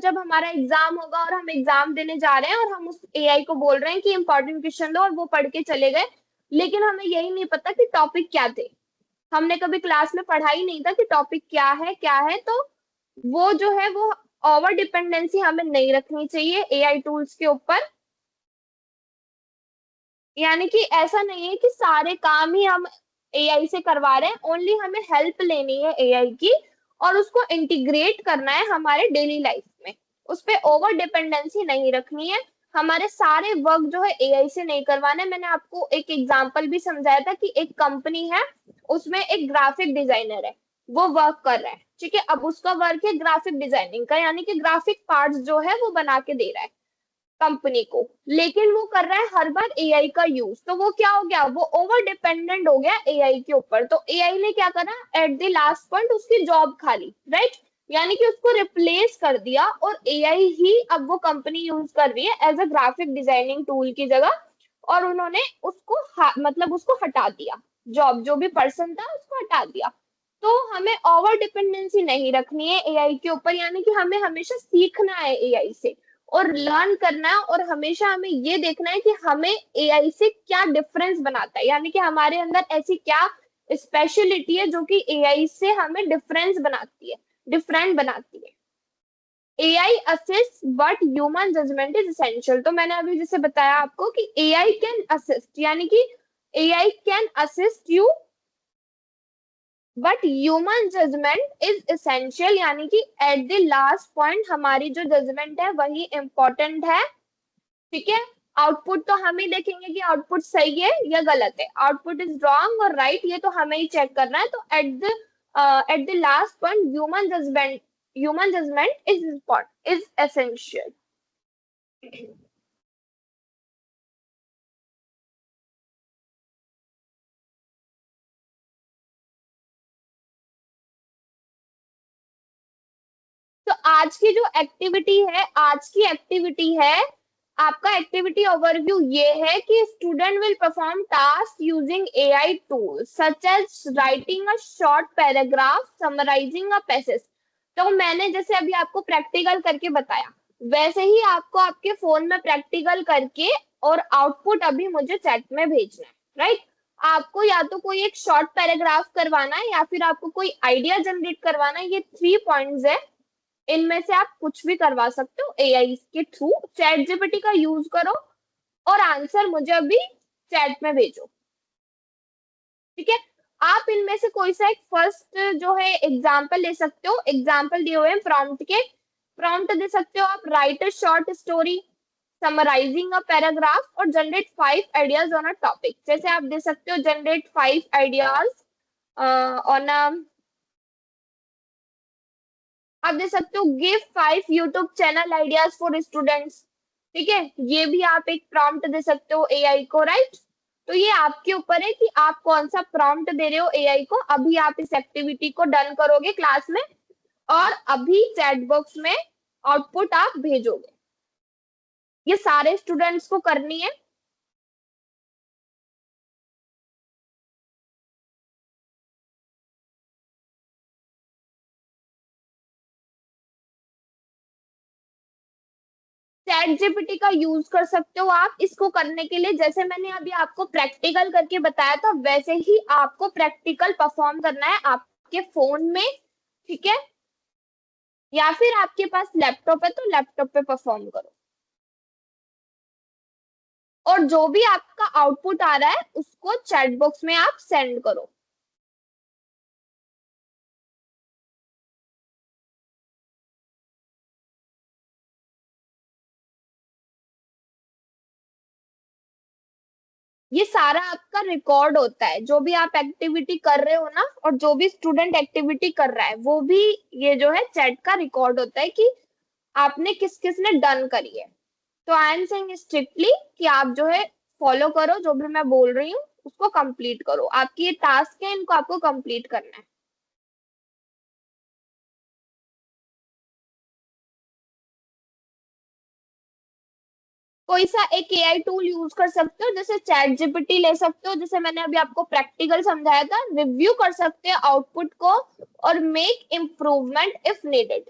जब हमारा एग्जाम होगा और हम एग्जाम देने जा रहे हैं और हम उस एआई को बोल रहे हैं कि इंपॉर्टेंट क्वेश्चन दो, और वो पढ़ के चले गए, लेकिन हमें यही नहीं पता कि टॉपिक क्या थे। हमने कभी क्लास में पढ़ा ही नहीं था कि टॉपिक क्या है क्या है। तो वो जो है वो ओवर डिपेंडेंसी हमें नहीं रखनी चाहिए एआई टूल्स के ऊपर। यानी कि ऐसा नहीं है कि सारे काम ही हम एआई से करवा रहे हैं, ओनली हमें हेल्प लेनी है एआई की और उसको इंटीग्रेट करना है हमारे डेली लाइफ में। उस पे ओवर डिपेंडेंसी नहीं रखनी है, हमारे सारे वर्क जो है एआई से नहीं करवाने। मैंने आपको एक एग्जांपल भी समझाया था कि एक कंपनी है, उसमें एक ग्राफिक डिजाइनर है, वो वर्क कर रहा है, ठीक है। अब उसका वर्क है ग्राफिक डिजाइनिंग का, यानी कि ग्राफिक पार्ट्स जो है वो बना के दे रहा है कंपनी को, लेकिन वो कर रहा है हर बार एआई का यूज। तो वो क्या हो गया, वो ओवर डिपेंडेंट हो गया एआई के ऊपर। तो एआई ने क्या करा, एट द लास्ट पॉइंट उसकी जॉब खा ली, राइट। यानी कि उसको रिप्लेस कर दिया और एआई ही अब वो कंपनी यूज कर रही है as a graphic designing tool की जगह। और उन्होंने उसको मतलब उसको हटा दिया, जॉब जो भी पर्सन था उसको हटा दिया। तो हमें ओवर डिपेंडेंसी नहीं रखनी है एआई के ऊपर, यानी कि हमें हमेशा सीखना है एआई से और लर्न करना है, और हमेशा हमें ये देखना है कि हमें एआई से क्या डिफरेंस बनाता है, यानी कि हमारे अंदर ऐसी क्या स्पेशलिटी है जो कि एआई से हमें डिफरेंस बनाती है, डिफरेंट बनाती है। AI assist but human judgement is essential. तो मैंने अभी जैसे बताया आपको कि एआई कैन असिस्ट, यानी कि AI can assist you but human judgement is essential, यानी कि एट द लास्ट पॉइंट हमारी जो जजमेंट है वही इंपॉर्टेंट है, ठीक है। आउटपुट तो हम ही देखेंगे कि आउटपुट सही है या गलत है, आउटपुट इज रॉन्ग और राइट ये तो हमें ही चेक करना है। तो at the last point human judgement is important, is essential. तो आज की जो एक्टिविटी है, आज की एक्टिविटी है, आपका एक्टिविटी ओवरव्यू ये है कि student will perform task using AI tools such as writing a short paragraph, summarising a passage. तो मैंने जैसे अभी आपको प्रैक्टिकल करके बताया, वैसे ही आपको आपके फोन में प्रैक्टिकल करके और आउटपुट अभी मुझे चैट में भेजना है, राइट। आपको या तो कोई एक शॉर्ट पैराग्राफ करवाना है या फिर आपको कोई आइडिया जनरेट करवाना है, ये 3 पॉइंट्स है, इनमें से आप कुछ भी करवा सकते हो एआई के थ्रू। चैट जीपीटी का यूज करो और आंसर मुझे अभी चैट में भेजो, ठीक है। आप इनमें से कोई सा एक फर्स्ट जो है एग्जाम्पल ले सकते हो, एग्जाम्पल दिए हुए हैं प्रॉम्प्ट के, प्रॉम्प्ट दे सकते हो आप, write a short story, summarising a paragraph और generate 5 ideas on a topic. जैसे आप दे सकते हो जनरेट 5 आइडियाज ऑन अ, आप दे सकते हो give 5 YouTube channel ideas for students, ठीक है। ये भी आप एक प्रॉम्प्ट दे सकते हो एआई को, राइट। तो ये आपके ऊपर है कि आप कौन सा प्रॉम्प्ट दे रहे हो एआई को। अभी आप इस एक्टिविटी को डन करोगे क्लास में और अभी चैट बॉक्स में आउटपुट आप भेजोगे, ये सारे स्टूडेंट्स को करनी है। चैट जीपीटी का यूज कर सकते हो आप इसको करने के लिए, जैसे मैंने अभी आपको प्रैक्टिकल करके बताया था वैसे ही आपको प्रैक्टिकल परफॉर्म करना है आपके फोन में, ठीक है। या फिर आपके पास लैपटॉप है तो लैपटॉप पे परफॉर्म करो, और जो भी आपका आउटपुट आ रहा है उसको चैट बॉक्स में आप सेंड करो। ये सारा आपका रिकॉर्ड होता है, जो भी आप एक्टिविटी कर रहे हो ना, और जो भी स्टूडेंट एक्टिविटी कर रहा है वो भी ये जो है चैट का रिकॉर्ड होता है कि आपने किस किस ने डन करी है। तो आई एम सेइंग स्ट्रिक्टली कि आप जो है फॉलो करो, जो भी मैं बोल रही हूँ उसको कंप्लीट करो, आपकी ये टास्क है, इनको आपको कंप्लीट करना है। कोई सा एक एआई टूल यूज कर सकते हो, जैसे चैट जीपीटी ले सकते हो, जैसे मैंने अभी आपको प्रैक्टिकल समझाया था, रिव्यू कर सकते हैं आउटपुट को और मेक इम्प्रूवमेंट इफ नीडेड।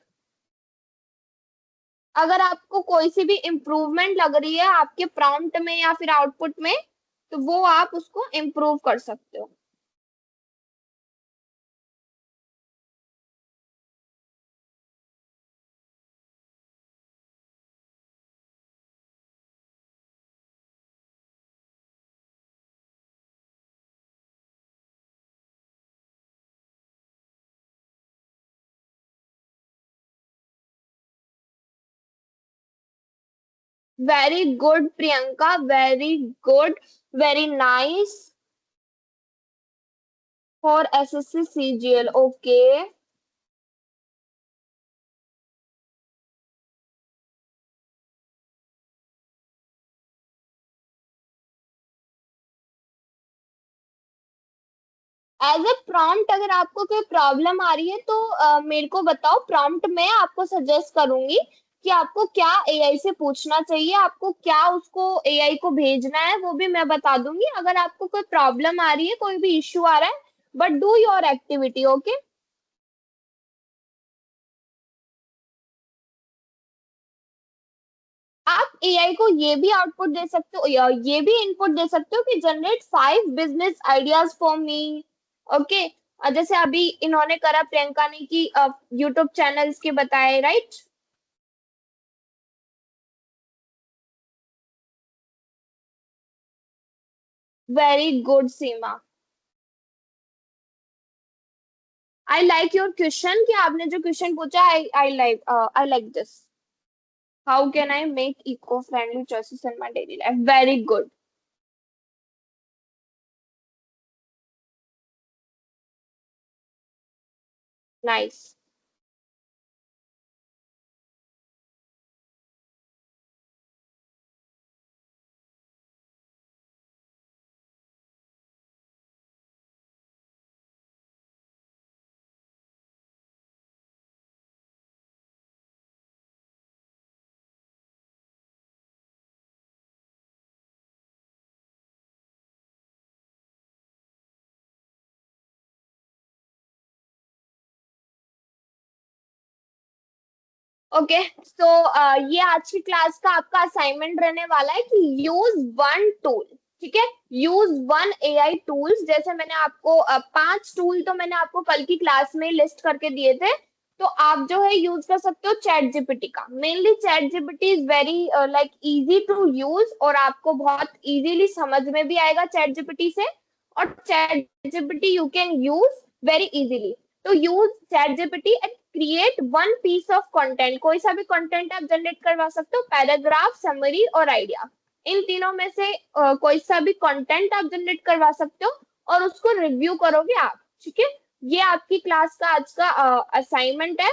अगर आपको कोई सी भी इम्प्रूवमेंट लग रही है आपके प्रॉम्प्ट में या फिर आउटपुट में, तो वो आप उसको इम्प्रूव कर सकते हो। Very good Priyanka, very good, very nice for SSC CGL. Okay, as a prompt अगर आपको कोई प्रॉब्लम आ रही है तो मेरे को बताओ, प्रॉम्प्ट मैं आपको सजेस्ट करूंगी कि आपको क्या एआई से पूछना चाहिए, आपको क्या उसको एआई को भेजना है, वो भी मैं बता दूंगी। अगर आपको कोई प्रॉब्लम आ रही है, कोई भी इश्यू आ रहा है, but do your activity. Okay, आप एआई को ये भी आउटपुट दे सकते हो या ये भी इनपुट दे सकते हो कि generate 5 business ideas for me. Okay, जैसे अभी इन्होंने करा प्रियंका ने कि यूट्यूब चैनल्स के बताए, right. Very good Seema, I like your question कि आपने जो क्वेश्चन पूछा, I like this, how can I make eco friendly choices in my daily life. Very good, nice. Okay, so ये आज की क्लास का आपका असाइनमेंट रहने वाला है कि यूज वन टूल। ठीक है, यूज वन एआई टूल्स। जैसे मैंने आपको 5 टूल तो मैंने आपको कल की क्लास में लिस्ट करके दिए थे, तो आप जो है यूज कर सकते हो चैट जीपीटी का। Mainly ChatGPT is very like easy to use, और आपको बहुत इजीली समझ में भी आएगा चैट जीपीटी से। और ChatGPT you can use very easily. तो use ChatGPT and create one piece of content. कोई सा भी कंटेंट आप जनरेट करवा सकते हो, पैराग्राफ, समरी और आइडिया। इन तीनों में से कोई सा भी कंटेंट आप जनरेट करवा सकते हो और उसको रिव्यू करोगे आप। ठीक है, ये आपकी क्लास का आज का असाइनमेंट है।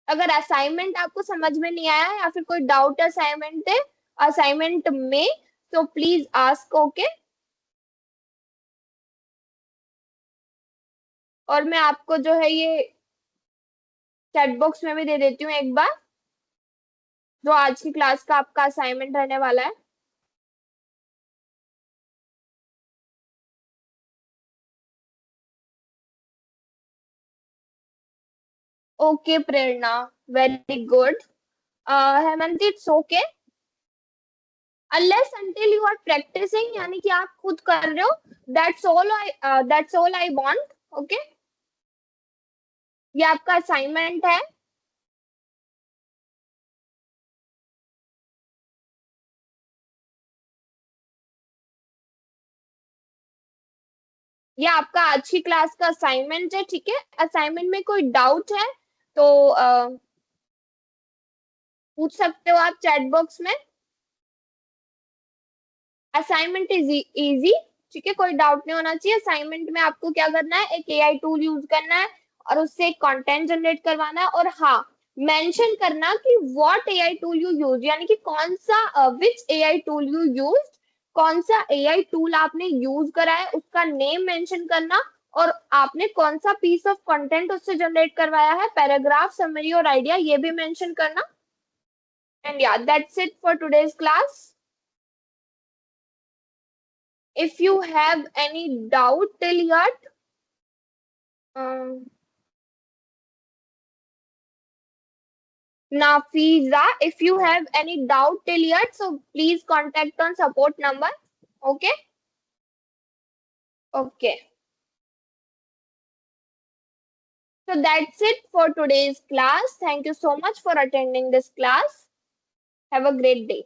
अगर असाइनमेंट आपको समझ में नहीं आया या फिर कोई डाउट असाइनमेंट है, असाइनमेंट में, तो प्लीज आस्क। ओके, और मैं आपको जो है ये चैट बॉक्स में भी दे देती हूँ एक बार, जो आज की क्लास का आपका असाइनमेंट रहने वाला है। Okay Prerna, very good. Hemant, it's okay, unless until you are practising, यानी कि आप खुद कर रहे हो, that's all I want. Okay, ये आपका असाइनमेंट है। ये आपका आज की क्लास का असाइनमेंट है। ठीक है, असाइनमेंट में कोई डाउट है तो पूछ सकते हो आप चैट बॉक्स में। असाइनमेंट इज इजी, ठीक है, कोई डाउट नहीं होना चाहिए। असाइनमेंट में आपको क्या करना है, एक एआई टूल यूज करना है और उससे एक कंटेंट जनरेट करवाना है, और हाँ, मेंशन करना कि what AI tool you use, यानी कि कौन सा विच एआई टूल यू यूज, कौन सा एआई टूल आपने यूज करा है उसका नेम मेंशन करना, और आपने कौन सा पीस ऑफ कंटेंट उससे जनरेट करवाया है, पैराग्राफ, समरी और आइडिया, ये भी मेंशन करना। एंड या that's it for today's class. If you have any doubt till yet, um, Nafiza, if you have any doubt till yet, so please contact on support number. Okay? Okay. So that's it for today's class. Thank you so much for attending this class. Have a great day.